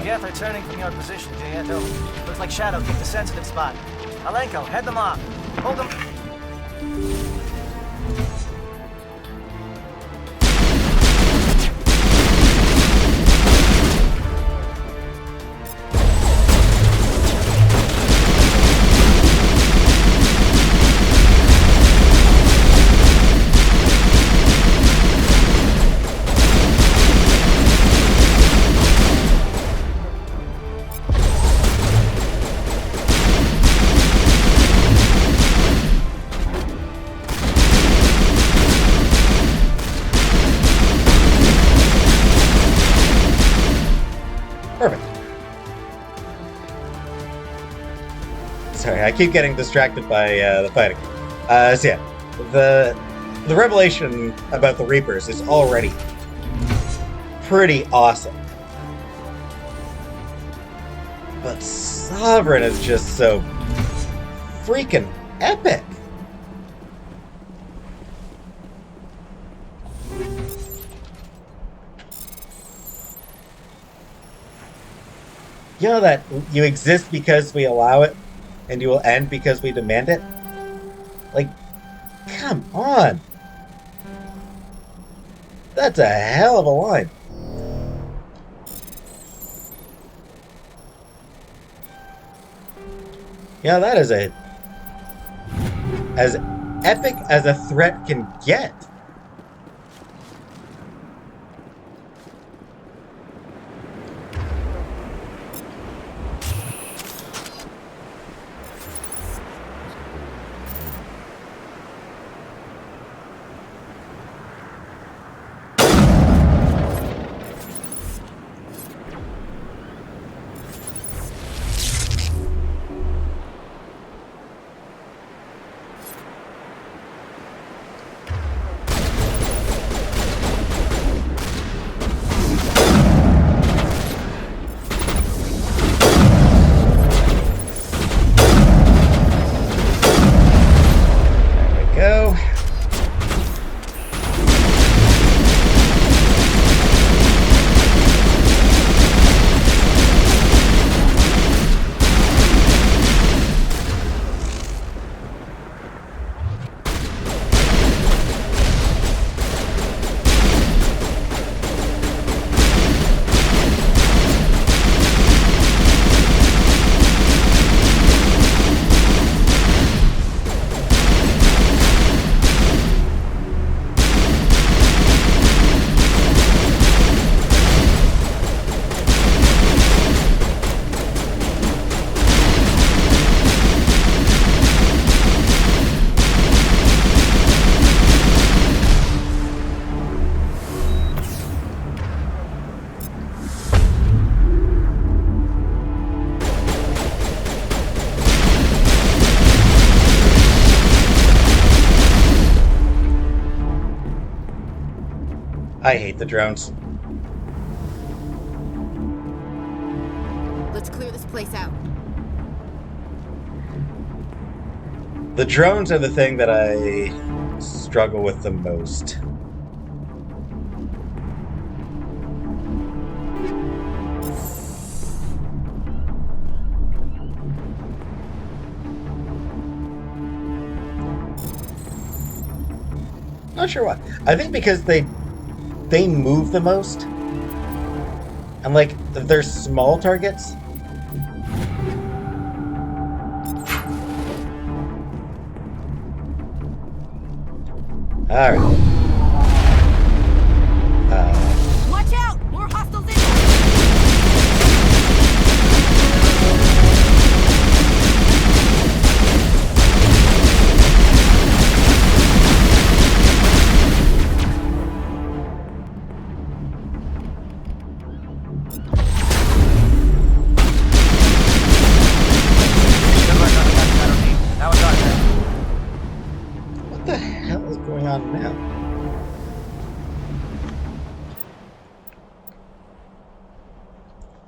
Speaker 9: Geth are turning from your position, Jaeto. Looks like Shadow kicked the sensitive spot. Alenko, head them off. Hold them.
Speaker 1: Perfect. Sorry, I keep getting distracted by the fighting. So yeah, the revelation about the Reapers is already pretty awesome. But Sovereign is just so freaking epic. You know that you exist because we allow it, and you will end because we demand it? Like, come on! That's a hell of a line. Yeah, that is as epic as a threat can get. I hate the drones.
Speaker 4: Let's clear this place out.
Speaker 1: The drones are the thing that I struggle with the most. Not sure why. I think because they move the most. And like, they're small targets. Alright.
Speaker 4: Watch out! More hostiles in!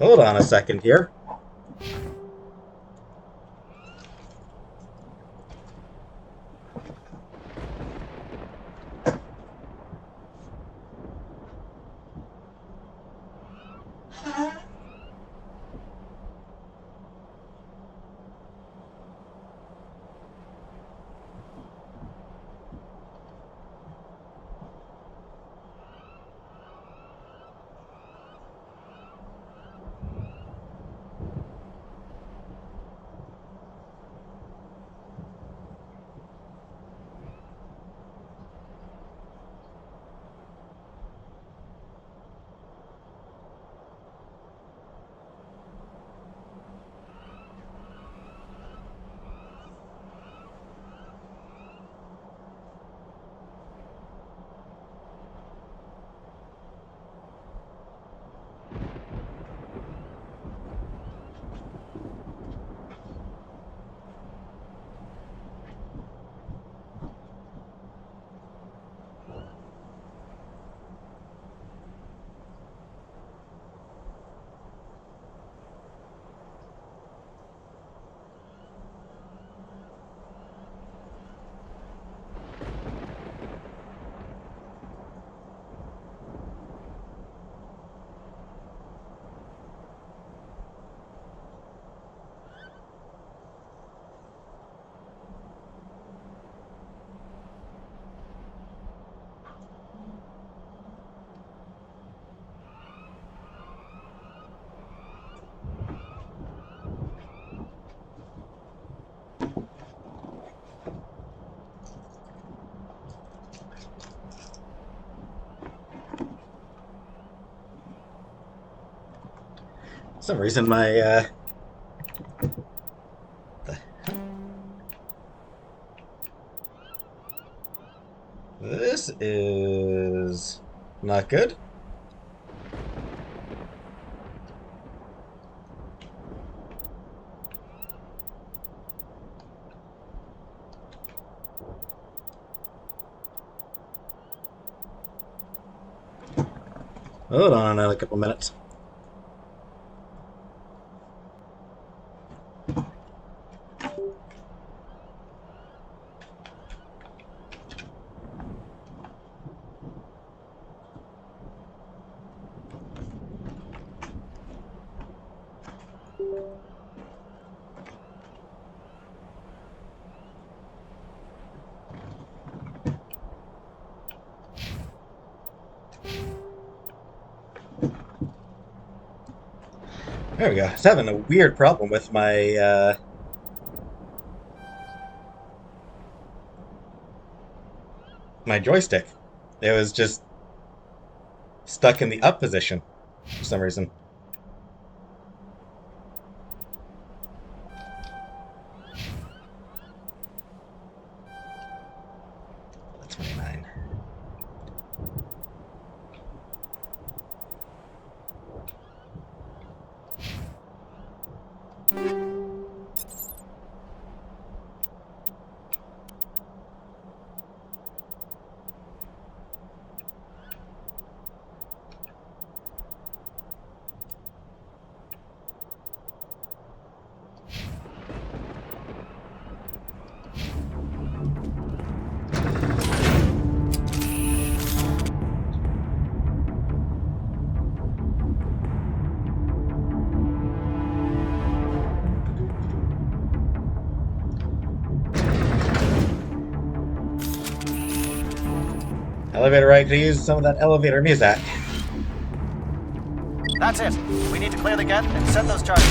Speaker 1: Hold on a second here. For some reason my this is not good. Hold on a couple minutes. There we go. I was having a weird problem with my my joystick. It was just stuck in the up position for some reason. That's 29. Elevator right to use some of that elevator music.
Speaker 9: That's it. We need to clear the gate and set those charges.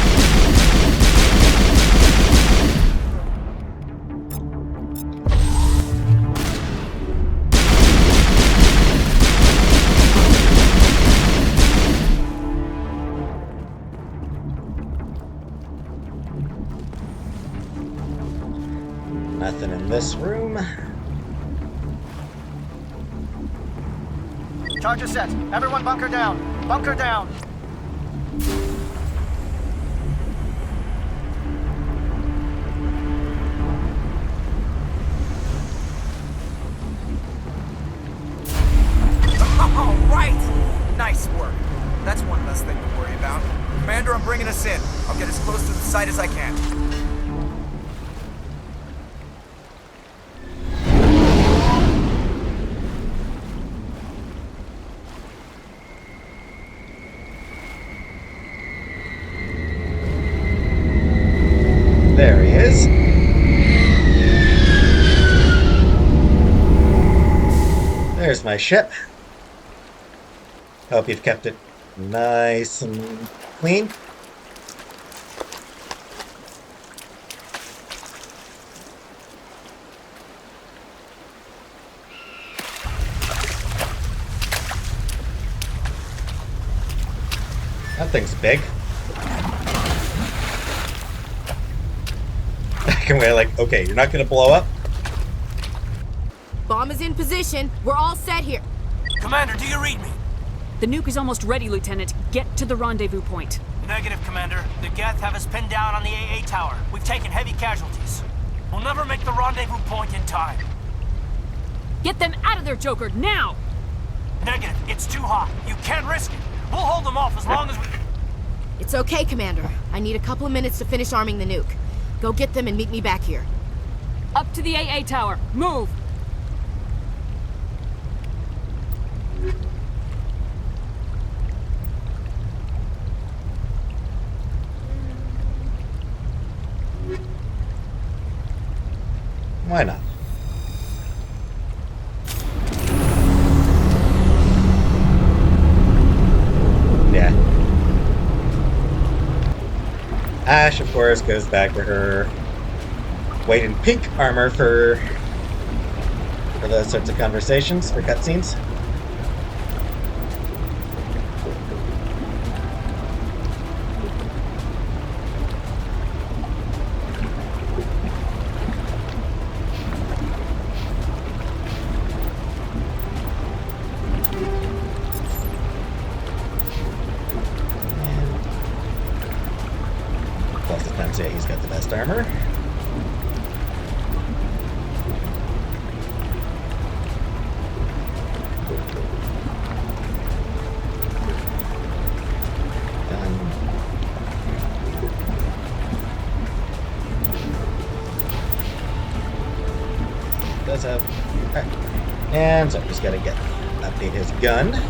Speaker 1: Nothing in this room.
Speaker 9: Charges set. Everyone bunker down. Bunker down.
Speaker 6: All right! Nice work. That's one less thing to worry about. Commander,
Speaker 1: There he is. There's my ship. Hope you've kept it nice and clean. That thing's big. Can we like, okay, you're not gonna blow up?
Speaker 4: Bomb is in position. We're all set here.
Speaker 5: Commander, do you read me?
Speaker 3: The nuke is almost ready, Lieutenant. Get to the rendezvous point.
Speaker 9: Negative, Commander. The Geth have us pinned down on the AA tower. We've taken heavy casualties. We'll never make the rendezvous point in time.
Speaker 3: Get them out of there, Joker, now!
Speaker 9: Negative. It's too hot. You can't risk it. We'll hold them off as long as we...
Speaker 4: It's okay, Commander. I need a couple of minutes to finish arming the nuke. Go get them and meet me back here.
Speaker 3: Up to the AA tower. Move!
Speaker 1: Why not? Yeah. Ash, of course, goes back to her white and pink armor for those sorts of conversations, for cutscenes. Plus the times, yeah, he's got the best armor. Does have... Alright. And so just gotta update his gun.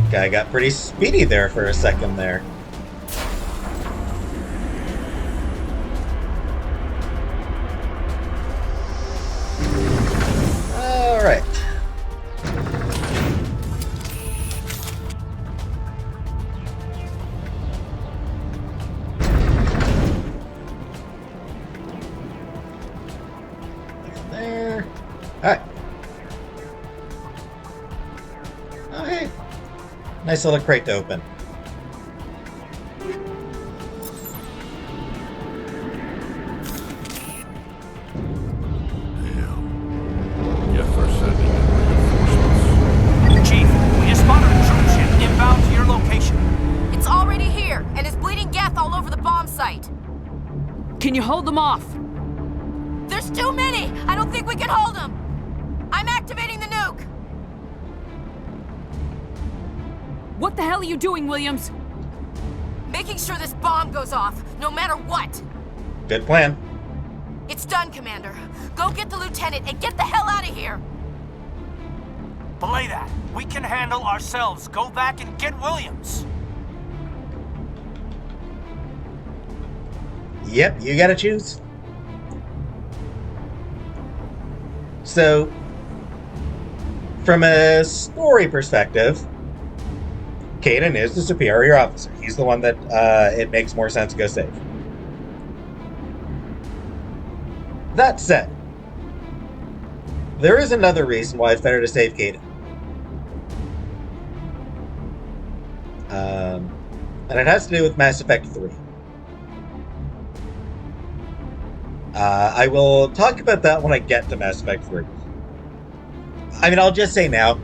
Speaker 1: Guy got pretty speedy there for a second there. All right. There. All right. Oh, hey. Nice little crate to open.
Speaker 9: Chief, we just spotted a troop ship inbound to your location.
Speaker 4: It's already here, and is bleeding Geth all over the bomb site.
Speaker 3: Can you hold them off?
Speaker 4: There's too many! I don't think we can hold them! I'm activating the nuke!
Speaker 3: What the hell are you doing, Williams?
Speaker 4: Making sure this bomb goes off, no matter what!
Speaker 1: Good plan.
Speaker 4: It's done, Commander. Go get the lieutenant and get the hell out of here!
Speaker 9: Belay that. We can handle ourselves. Go back and get Williams.
Speaker 1: Yep, you gotta choose. So, from a story perspective, Kaden is the superior officer. He's the one that it makes more sense to go save. That said, there is another reason why it's better to save Kaden. And it has to do with Mass Effect 3. I will talk about that when I get to Mass Effect 3. I mean, I'll just say now,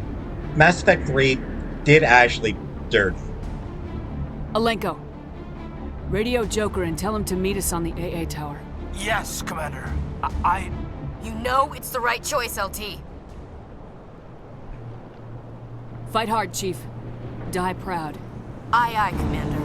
Speaker 1: Mass Effect 3 did actually dirty.
Speaker 3: Alenko, radio Joker and tell him to meet us on the AA tower.
Speaker 5: Yes, Commander.
Speaker 4: You know it's the right choice, LT.
Speaker 3: Fight hard, Chief. Die proud.
Speaker 4: Aye, aye, Commander.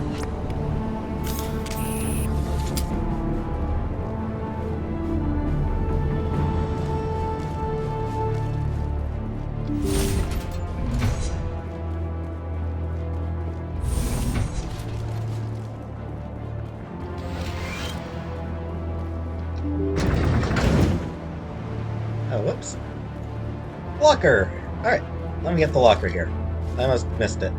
Speaker 1: Oh, whoops. Locker! Alright, let me get the locker here. I almost missed it.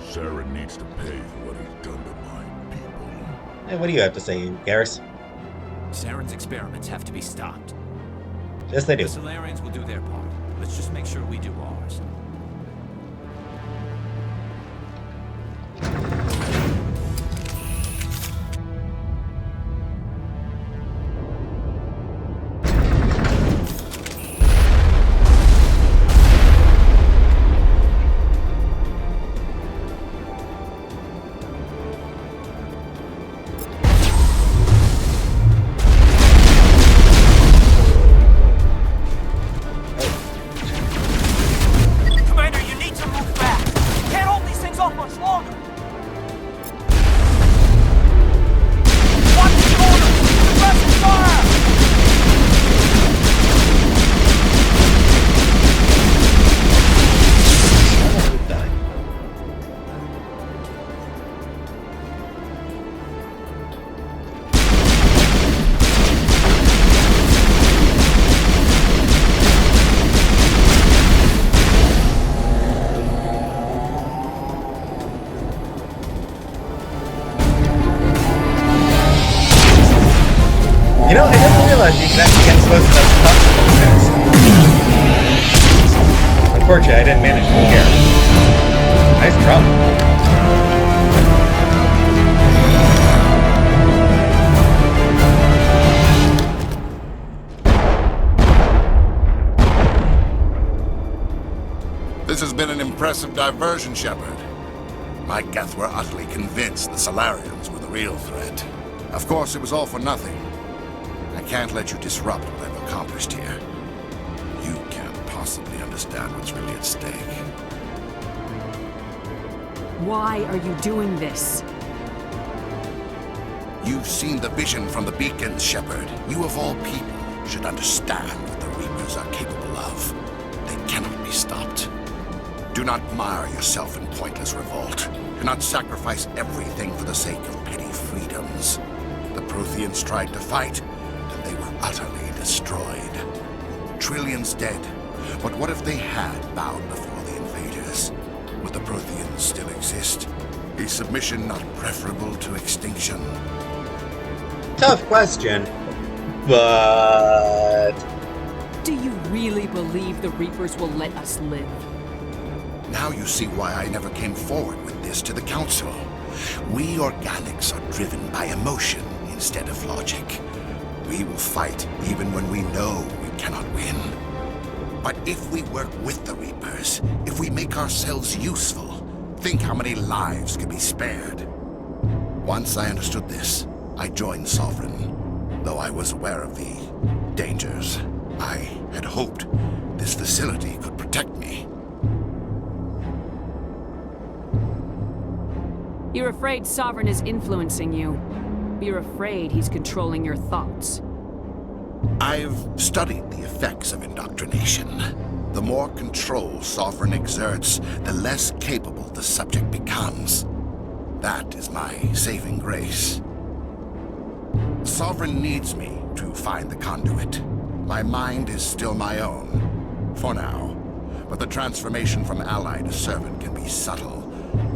Speaker 7: Saren needs to pay for what he's done to my people.
Speaker 1: Hey, what do you have to say, Garrus?
Speaker 12: Saren's experiments have to be stopped.
Speaker 1: Yes, they do.
Speaker 12: The Solarians will do their part. Let's just make sure we do ours.
Speaker 1: You know, I didn't realize you can actually get close enough to talk to those guys. Unfortunately, I didn't manage to hear. Nice drum.
Speaker 11: This has been an impressive diversion, Shepard. My Geth were utterly convinced the Solarians were the real threat. Of course, it was all for nothing. I can't let you disrupt what I've accomplished here. You can't possibly understand what's really at stake.
Speaker 3: Why are you doing this?
Speaker 11: You've seen the vision from the beacons, Shepard. You of all people should understand what the Reapers are capable of. They cannot be stopped. Do not mire yourself in pointless revolt. Do not sacrifice everything for the sake of petty freedoms. The Protheans tried to fight, and they were utterly destroyed. Trillions dead, but what if they had bowed before the invaders? Would the Protheans still exist? Is submission not preferable to extinction?
Speaker 1: Tough question, but...
Speaker 3: Do you really believe the Reapers will let us live?
Speaker 11: Now you see why I never came forward with this to the Council. We organics are driven by emotion instead of logic. We will fight even when we know we cannot win. But if we work with the Reapers, if we make ourselves useful, think how many lives could be spared. Once I understood this, I joined Sovereign, though I was aware of the dangers. I had hoped this facility could protect me.
Speaker 3: You're afraid Sovereign is influencing you. Don't be afraid he's controlling your thoughts.
Speaker 13: I've studied the effects of indoctrination. The more control Sovereign exerts, the less capable the subject becomes. That is my saving grace. Sovereign needs me to find the conduit. My mind is still my own, for now. But the transformation from ally to servant can be subtle.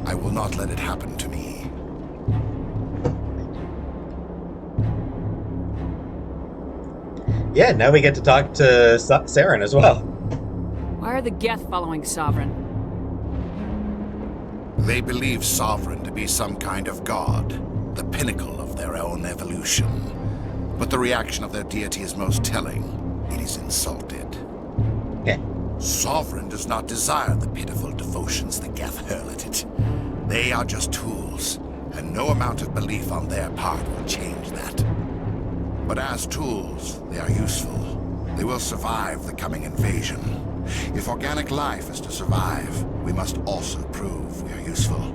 Speaker 13: I will not let it happen to me.
Speaker 1: Yeah, now we get to talk to Saren as well.
Speaker 3: Why are the Geth following Sovereign?
Speaker 13: They believe Sovereign to be some kind of god, the pinnacle of their own evolution. But the reaction of their deity is most telling. It is insulted.
Speaker 1: Yeah.
Speaker 13: Sovereign does not desire the pitiful devotions the Geth hurl at it. They are just tools, and no amount of belief on their part will change that. But as tools, they are useful. They will survive the coming invasion. If organic life is to survive, we must also prove we are useful.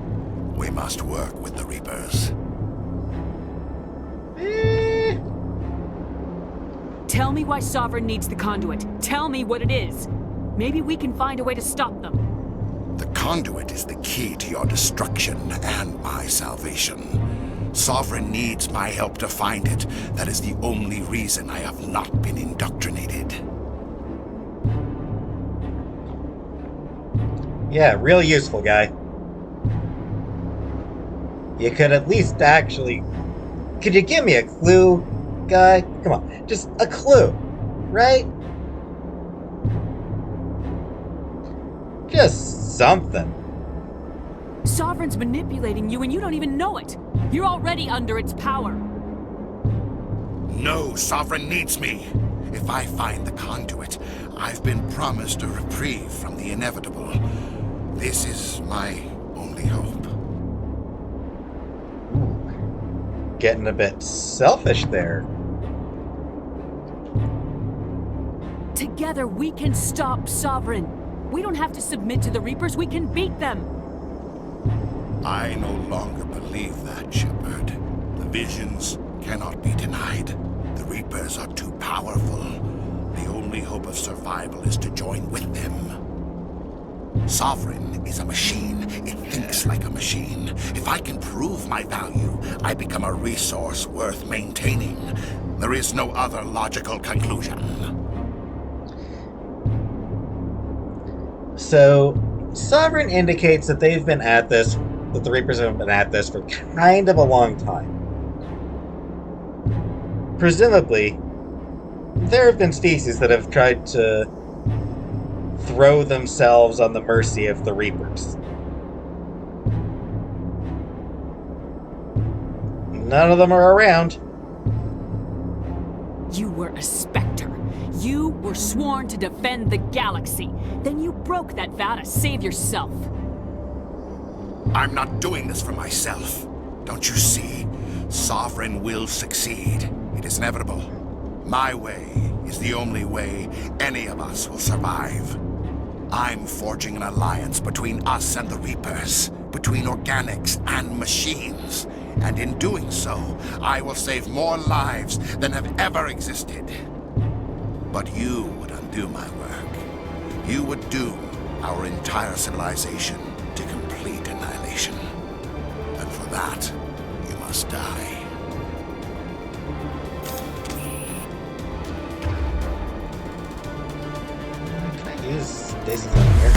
Speaker 13: We must work with the Reapers.
Speaker 3: Tell me why Sovereign needs the conduit. Tell me what it is. Maybe we can find a way to stop them.
Speaker 13: The conduit is the key to your destruction and my salvation. Sovereign needs my help to find it. That is the only reason I have not been indoctrinated.
Speaker 1: Yeah, real useful guy. You could at least actually... Could you give me a clue, guy? Come on, just a clue, right? Just something.
Speaker 3: Sovereign's manipulating you and you don't even know it. You're already under its power.
Speaker 13: No, Sovereign needs me. If I find the conduit, I've been promised a reprieve from the inevitable. This is my only hope.
Speaker 1: Getting a bit selfish there.
Speaker 3: Together we can stop Sovereign. We don't have to submit to the Reapers, we can beat them.
Speaker 13: I no longer believe that, Shepard. The visions cannot be denied. The Reapers are too powerful. The only hope of survival is to join with them. Sovereign is a machine. It thinks like a machine. If I can prove my value, I become a resource worth maintaining. There is no other logical conclusion.
Speaker 1: So, Sovereign indicates that they've been at this, that the Reapers have been at this for kind of a long time. Presumably, there have been species that have tried to throw themselves on the mercy of the Reapers. None of them are around.
Speaker 3: You were a Spectre. You were sworn to defend the galaxy. Then you broke that vow to save yourself.
Speaker 13: I'm not doing this for myself. Don't you see? Sovereign will succeed. It is inevitable. My way is the only way any of us will survive. I'm forging an alliance between us and the Reapers, between organics and machines. And in doing so, I will save more lives than have ever existed. But you would undo my work. You would doom our entire civilization to complete annihilation. And for that, you must die.
Speaker 1: Can I use Daisy's on here?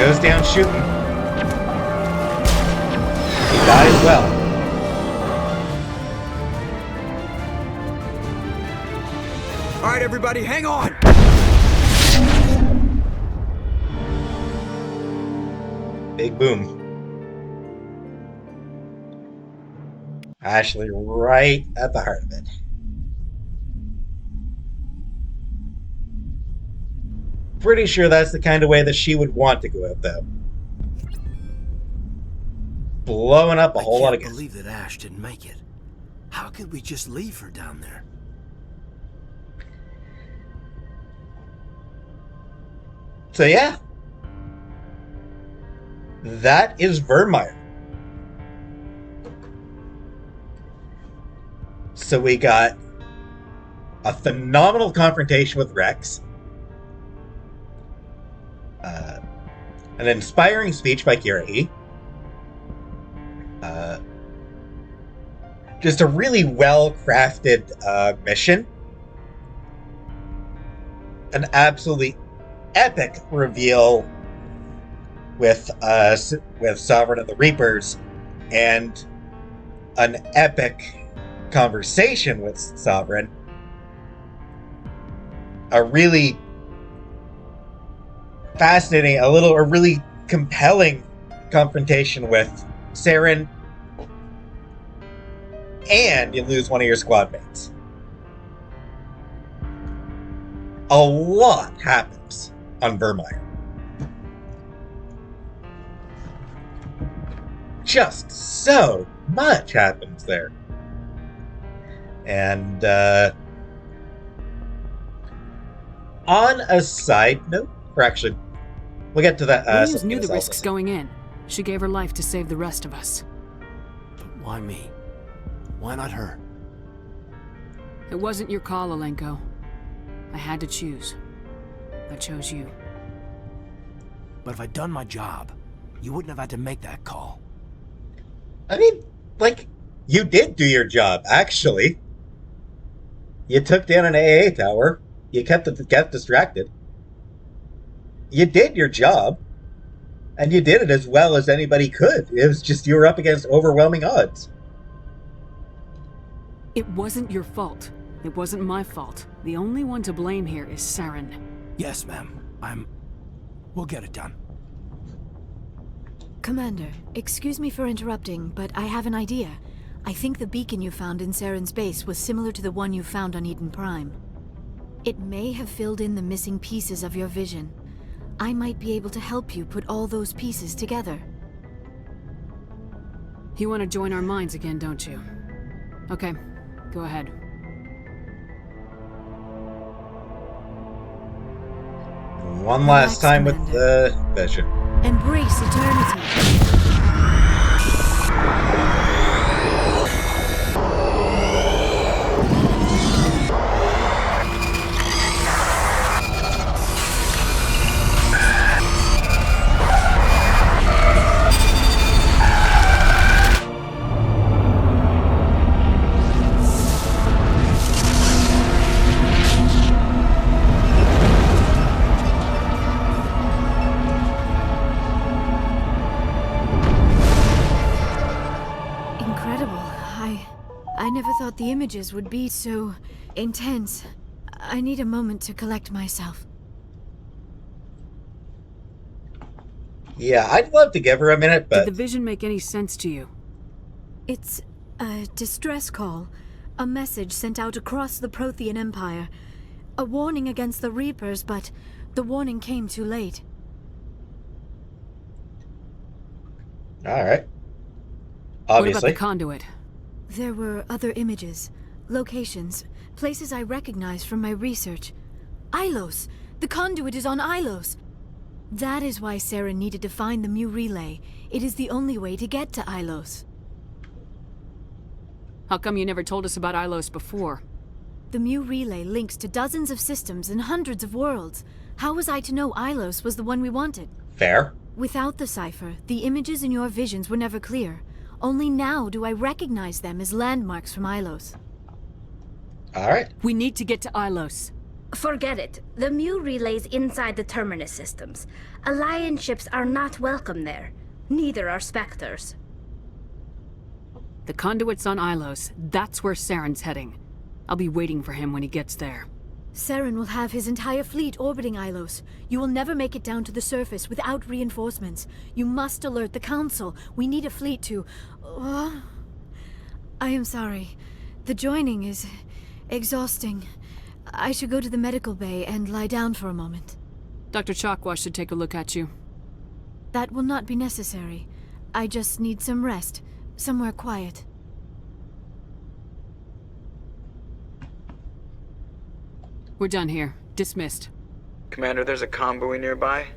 Speaker 1: goes down shooting. He dies well.
Speaker 6: All right, everybody, hang on!
Speaker 1: Big boom. Ashley right at the heart of it. Pretty sure that's the kind of way that she would want to go out, though. Blowing up a whole lot of
Speaker 5: I can't believe that Ash didn't make it. How could we just leave her down there?
Speaker 1: So yeah. That is Virmire. So we got a phenomenal confrontation with Rex. An inspiring speech by Kirei. Just a really well-crafted mission. An absolutely epic reveal with Sovereign and the Reapers, and an epic conversation with Sovereign. A really fascinating, a really compelling confrontation with Saren, and you lose one of your squad mates. A lot happens on Virmire. Just so much happens there. And on a side note, or actually, we'll get to that.
Speaker 3: Williams knew the risks going in. She gave her life to save the rest of us.
Speaker 5: But why me? Why not her?
Speaker 3: It wasn't your call, Alenko. I had to choose. I chose you.
Speaker 5: But if I'd done my job, you wouldn't have had to make that call.
Speaker 1: I mean, like, you did do your job, actually. You took down an AA tower. You kept distracted. You did your job. And you did it as well as anybody could. It was just you were up against overwhelming odds.
Speaker 3: It wasn't your fault. It wasn't my fault. The only one to blame here is Saren.
Speaker 5: Yes, ma'am. We'll get it done.
Speaker 14: Commander, excuse me for interrupting, but I have an idea. I think the beacon you found in Saren's base was similar to the one you found on Eden Prime. It may have filled in the missing pieces of your vision. I might be able to help you put all those pieces together.
Speaker 3: You want to join our minds again, don't you? Okay, go ahead.
Speaker 1: One last time with the vision.
Speaker 14: Embrace eternity. The images would be so intense. I need a moment to collect myself.
Speaker 1: Yeah, I'd love to give her a minute, but...
Speaker 3: Did the vision make any sense to you?
Speaker 14: It's a distress call. A message sent out across the Prothean Empire. A warning against the Reapers, but the warning came too late.
Speaker 1: Alright. Obviously.
Speaker 3: What about the conduit?
Speaker 14: There were other images, locations, places I recognized from my research. Ilos! The conduit is on Ilos! That is why Saren needed to find the Mu relay. It is the only way to get to Ilos.
Speaker 3: How come you never told us about Ilos before?
Speaker 14: The Mu relay links to dozens of systems and hundreds of worlds. How was I to know Ilos was the one we wanted?
Speaker 1: Fair.
Speaker 14: Without the cipher, the images in your visions were never clear. Only now do I recognize them as landmarks from Ilos.
Speaker 1: Alright.
Speaker 3: We need to get to Ilos.
Speaker 15: Forget it. The Mu relay's inside the Terminus systems. Alliance ships are not welcome there. Neither are Spectres.
Speaker 3: The conduit's on Ilos. That's where Saren's heading. I'll be waiting for him when he gets there.
Speaker 14: Saren will have his entire fleet orbiting Ilos. You will never make it down to the surface without reinforcements. You must alert the Council. We need a fleet to... I am sorry. The joining is exhausting. I should go to the medical bay and lie down for a moment.
Speaker 3: Dr. Chakwa should take a look at you.
Speaker 14: That will not be necessary. I just need some rest. Somewhere quiet.
Speaker 3: We're done here. Dismissed.
Speaker 6: Commander, there's a convoy nearby.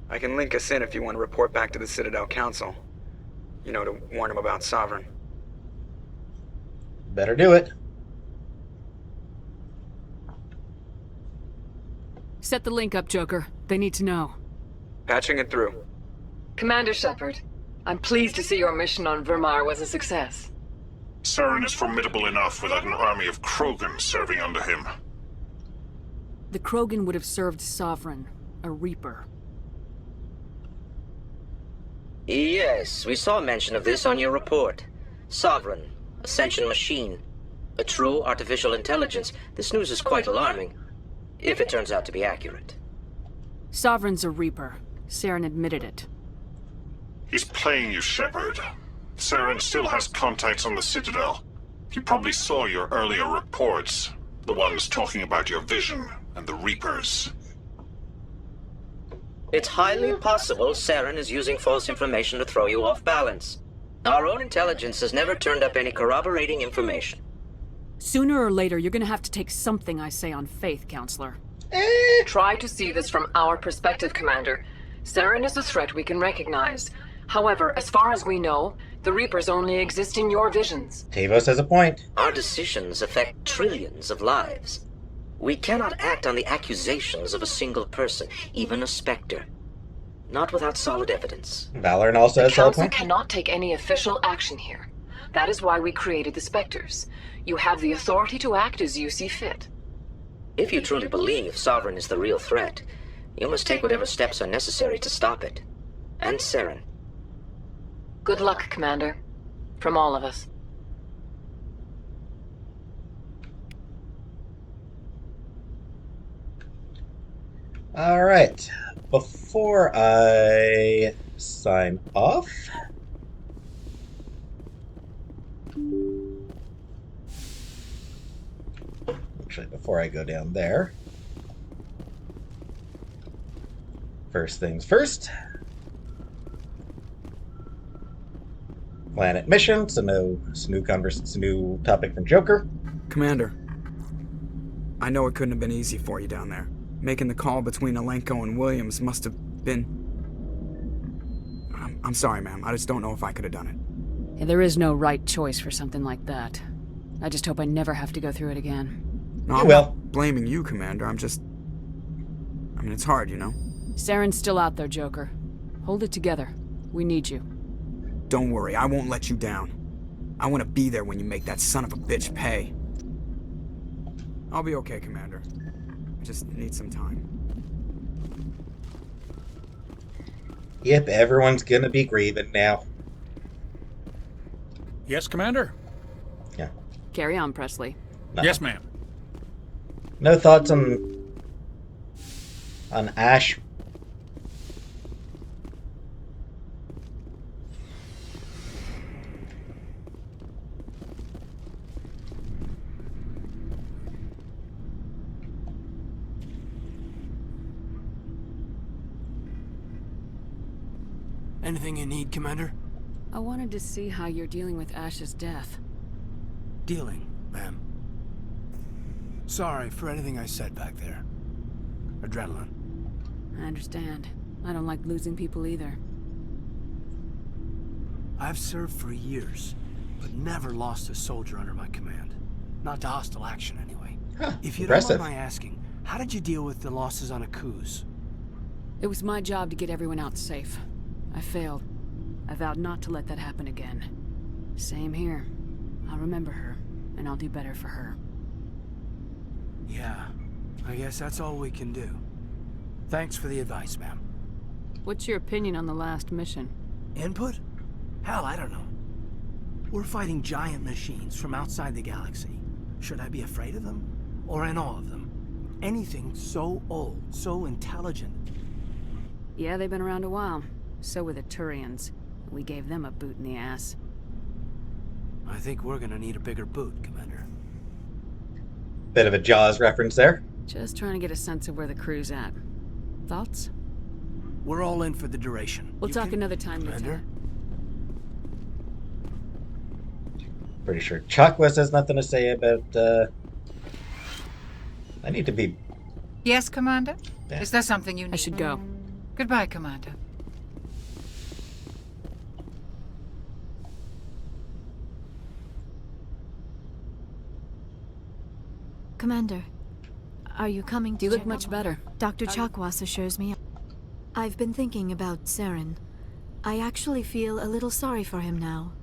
Speaker 6: I can link us in if you want to report back to the Citadel Council. You know, to warn them about Sovereign.
Speaker 1: Better do it.
Speaker 3: Set the link up, Joker. They need to know.
Speaker 6: Patching it through.
Speaker 16: Commander Shepard, I'm pleased to see your mission on Virmire was a success.
Speaker 7: Saren is formidable enough without an army of Krogan serving under him.
Speaker 3: The Krogan would have served Sovereign, a Reaper.
Speaker 17: Yes, we saw mention of this on your report. Sovereign, Ascension machine, a true artificial intelligence. This news is quite alarming, if it turns out to be accurate.
Speaker 3: Sovereign's a Reaper. Saren admitted it.
Speaker 7: He's playing you, Shepard. Saren still has contacts on the Citadel. He probably saw your earlier reports, the ones talking about your vision and the Reapers.
Speaker 17: It's highly possible Saren is using false information to throw you off balance. Our own intelligence has never turned up any corroborating information.
Speaker 3: Sooner or later, you're gonna have to take something I say on faith, Counselor.
Speaker 16: Try to see this from our perspective, Commander. Saren is a threat we can recognize. However, as far as we know, the Reapers only exist in your visions.
Speaker 1: Tavos has a point.
Speaker 17: Our decisions affect trillions of lives. We cannot act on the accusations of a single person, even a Spectre. Not without solid evidence.
Speaker 1: Valoran also has a
Speaker 16: Council
Speaker 1: point.
Speaker 16: cannot take any official action here. That is why we created the Spectres. You have the authority to act as you see fit.
Speaker 17: If you truly believe Sovereign is the real threat, you must take whatever steps are necessary to stop it. And Saren.
Speaker 16: Good luck, Commander. From all of us.
Speaker 1: All right. Before I sign off, actually, before I go down there, first things first. Planet mission. It's a new topic from Joker.
Speaker 6: Commander, I know it couldn't have been easy for you down there. Making the call between Alenko and Williams must have been... I'm sorry, ma'am. I just don't know if I could have done it.
Speaker 3: Yeah, there is no right choice for something like that. I just hope I never have to go through it again.
Speaker 6: No, I'm not blaming you, Commander. I mean, it's hard, you know?
Speaker 3: Saren's still out there, Joker. Hold it together. We need you.
Speaker 6: Don't worry, I won't let you down. I want to be there when you make that son of a bitch pay. I'll be okay, Commander. I just need some time.
Speaker 1: Yep, everyone's gonna be grieving now.
Speaker 18: Yes, Commander?
Speaker 1: Yeah.
Speaker 3: Carry on, Presley.
Speaker 1: No.
Speaker 18: Yes, ma'am.
Speaker 1: No thoughts on Ash?
Speaker 5: Anything you need, Commander?
Speaker 3: I wanted to see how you're dealing with Ash's death.
Speaker 5: Dealing, ma'am. Sorry for anything I said back there. Adrenaline.
Speaker 3: I understand. I don't like losing people either.
Speaker 5: I've served for years, but never lost a soldier under my command. Not to hostile action, anyway.
Speaker 1: Huh,
Speaker 5: if you
Speaker 1: impressive.
Speaker 5: don't mind my asking, how did you deal with the losses on Akuz?
Speaker 3: It was my job to get everyone out safe. I failed. I vowed not to let that happen again. Same here. I'll remember her, and I'll do better for her.
Speaker 5: Yeah, I guess that's all we can do. Thanks for the advice, ma'am.
Speaker 3: What's your opinion on the last mission?
Speaker 5: Input? Hell, I don't know. We're fighting giant machines from outside the galaxy. Should I be afraid of them? Or in awe of them? Anything so old, so intelligent.
Speaker 3: Yeah, they've been around a while. So were the Turians. We gave them a boot in the ass.
Speaker 5: I think we're gonna need a bigger boot, Commander.
Speaker 1: Bit of a Jaws reference there.
Speaker 3: Just trying to get a sense of where the crew's at. Thoughts?
Speaker 5: We're all in for the duration.
Speaker 3: We'll talk another time,
Speaker 5: Commander?
Speaker 1: Pretty sure Chakwas has nothing to say about, I need to be...
Speaker 18: Yes, Commander?
Speaker 1: Yeah.
Speaker 18: Is there something you need?
Speaker 3: I should go.
Speaker 18: Goodbye, Commander.
Speaker 14: Commander, are you coming to
Speaker 3: You look
Speaker 14: check
Speaker 3: much
Speaker 14: up?
Speaker 3: better.
Speaker 14: Dr. Chakwas assures me. I've been thinking about Saren. I actually feel a little sorry for him now.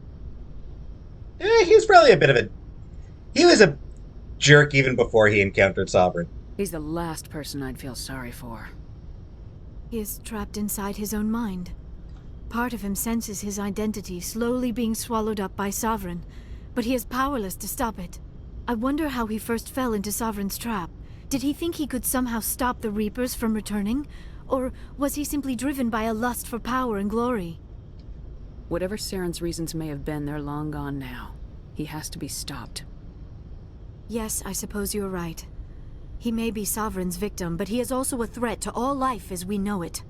Speaker 1: He's probably a bit of a... He was a jerk even before he encountered Sovereign.
Speaker 3: He's the last person I'd feel sorry for.
Speaker 14: He is trapped inside his own mind. Part of him senses his identity slowly being swallowed up by Sovereign, but he is powerless to stop it. I wonder how he first fell into Sovereign's trap. Did he think he could somehow stop the Reapers from returning? Or was he simply driven by a lust for power and glory?
Speaker 3: Whatever Saren's reasons may have been, they're long gone now. He has to be stopped.
Speaker 14: Yes, I suppose you're right. He may be Sovereign's victim, but he is also a threat to all life as we know it.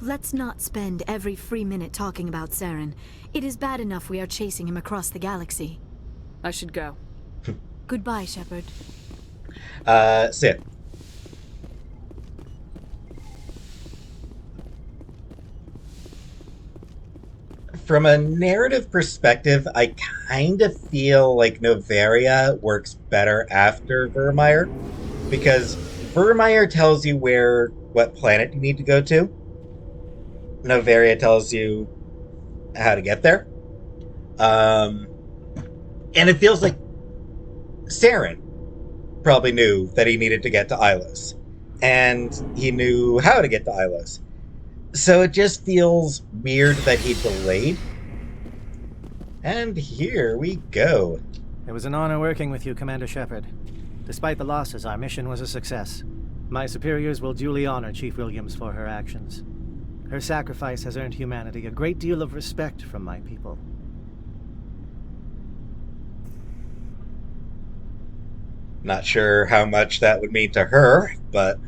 Speaker 14: Let's not spend every free minute talking about Saren. It is bad enough we are chasing him across the galaxy.
Speaker 3: I should go.
Speaker 14: Goodbye, Shepard.
Speaker 1: Sid. From a narrative perspective, I kind of feel like Novaria works better after Virmire, because Virmire tells you what planet you need to go to. Novaria tells you how to get there. And it feels like Saren probably knew that he needed to get to Ilos, and he knew how to get to Ilos. So it just feels weird that he delayed. And here we go.
Speaker 2: It was an honor working with you, Commander Shepard. Despite the losses, our mission was a success. My superiors will duly honor Chief Williams for her actions. Her sacrifice has earned humanity a great deal of respect from my people.
Speaker 1: Not sure how much that would mean to her, but...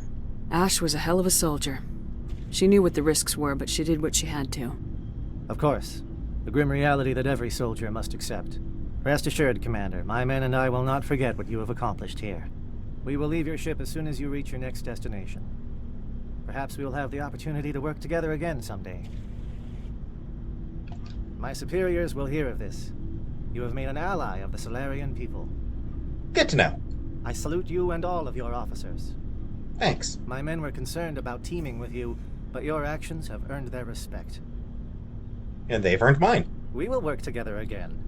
Speaker 3: Ash was a hell of a soldier. She knew what the risks were, but she did what she had to.
Speaker 2: Of course. The grim reality that every soldier must accept. Rest assured, Commander, my men and I will not forget what you have accomplished here. We will leave your ship as soon as you reach your next destination. Perhaps we will have the opportunity to work together again someday. My superiors will hear of this. You have made an ally of the Salarian people.
Speaker 1: Good to know.
Speaker 2: I salute you and all of your officers.
Speaker 1: Thanks.
Speaker 2: My men were concerned about teaming with you, but your actions have earned their respect.
Speaker 1: And they've earned mine.
Speaker 2: We will work together again.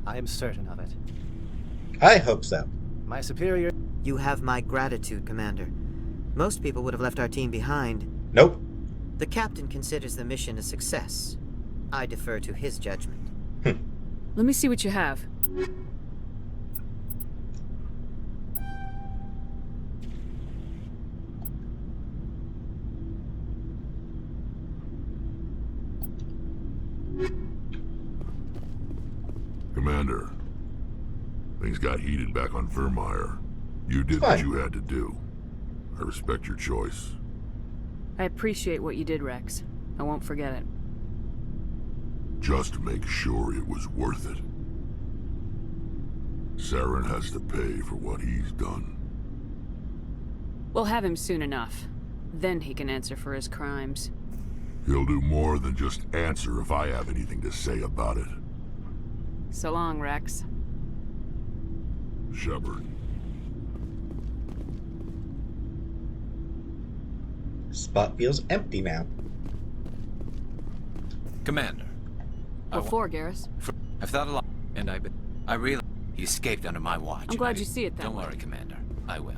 Speaker 2: I am certain of it.
Speaker 1: I hope so.
Speaker 2: My superior...
Speaker 8: You have my gratitude, Commander. Most people would have left our team behind.
Speaker 1: Nope.
Speaker 8: The captain considers the mission a success. I defer to his judgment.
Speaker 3: Let me see what you have.
Speaker 11: Commander, things got heated back on Virmire. You did what you had to do. I respect your choice.
Speaker 3: I appreciate what you did, Rex. I won't forget it.
Speaker 11: Just make sure it was worth it. Saren has to pay for what he's done.
Speaker 3: We'll have him soon enough. Then he can answer for his crimes.
Speaker 11: He'll do more than just answer if I have anything to say about it.
Speaker 3: So long, Rex.
Speaker 11: Shepard.
Speaker 1: Spot feels empty now.
Speaker 12: Commander.
Speaker 3: What for, Garrus?
Speaker 12: I've thought a lot, and I realize he escaped under my watch.
Speaker 3: I'm glad you see it that
Speaker 12: Don't
Speaker 3: way.
Speaker 12: worry, Commander. I will.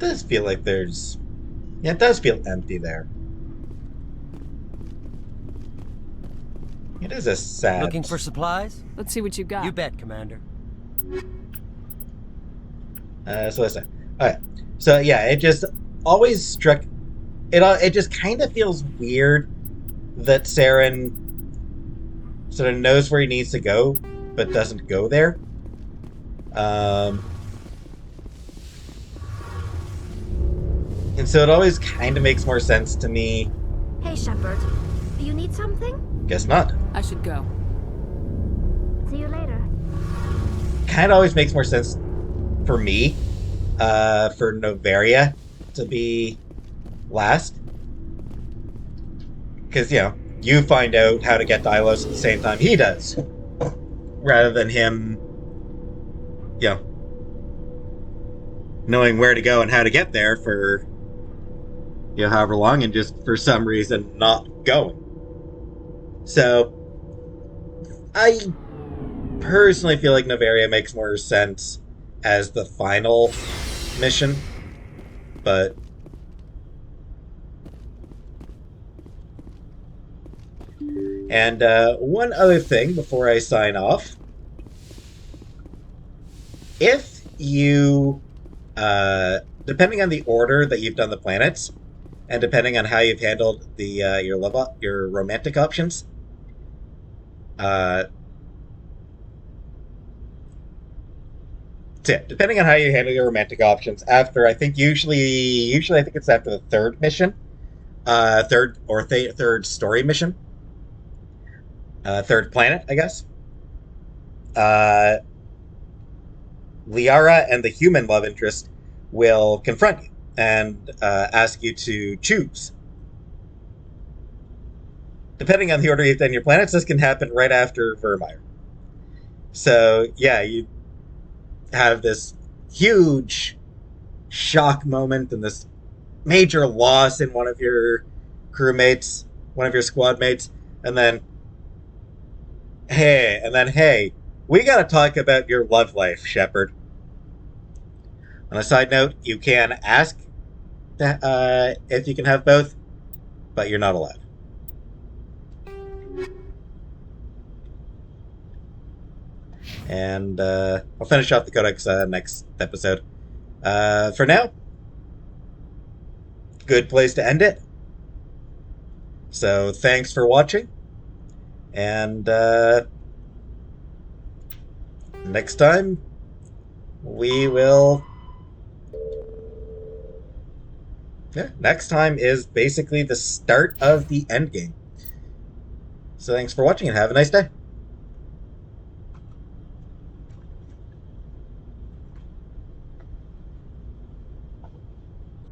Speaker 1: does feel like there's... Yeah, it does feel empty there. It is a sad...
Speaker 19: Looking for supplies?
Speaker 3: Let's see what you got.
Speaker 19: You bet, Commander.
Speaker 1: So let's say... Alright. So yeah, it just always struck... It just kind of feels weird that Saren sort of knows where he needs to go, but doesn't go there. And so it always kind of makes more sense to me.
Speaker 15: Hey, Shepard. Do you need something?
Speaker 1: Guess not.
Speaker 3: I should go.
Speaker 15: See you later.
Speaker 1: Kind of always makes more sense for me, for Novaria to be last. Because, you know, you find out how to get Dylos at the same time he does. Rather than him, you know, knowing where to go and how to get there for, you know, however long, and just for some reason not going. So, I personally feel like Novaria makes more sense as the final mission, but... And one other thing before I sign off. If you, depending on the order that you've done the planets, and depending on how you've handled the your romantic options, depending on how you handle your romantic options, after I think usually I think it's after the third mission, third story mission. Third planet, I guess. Liara and the human love interest will confront you and ask you to choose. Depending on the order you've done your planets, this can happen right after Virmire. So, yeah, you have this huge shock moment and this major loss in one of your crewmates, one of your squad mates, and then hey, we gotta talk about your love life, Shepard. On a side note, you can ask if you can have both, but you're not allowed. And I'll finish off the Codex next episode. For now, good place to end it. So thanks for watching. And next time, we will... Yeah, next time is basically the start of the endgame. So thanks for watching and have a nice day.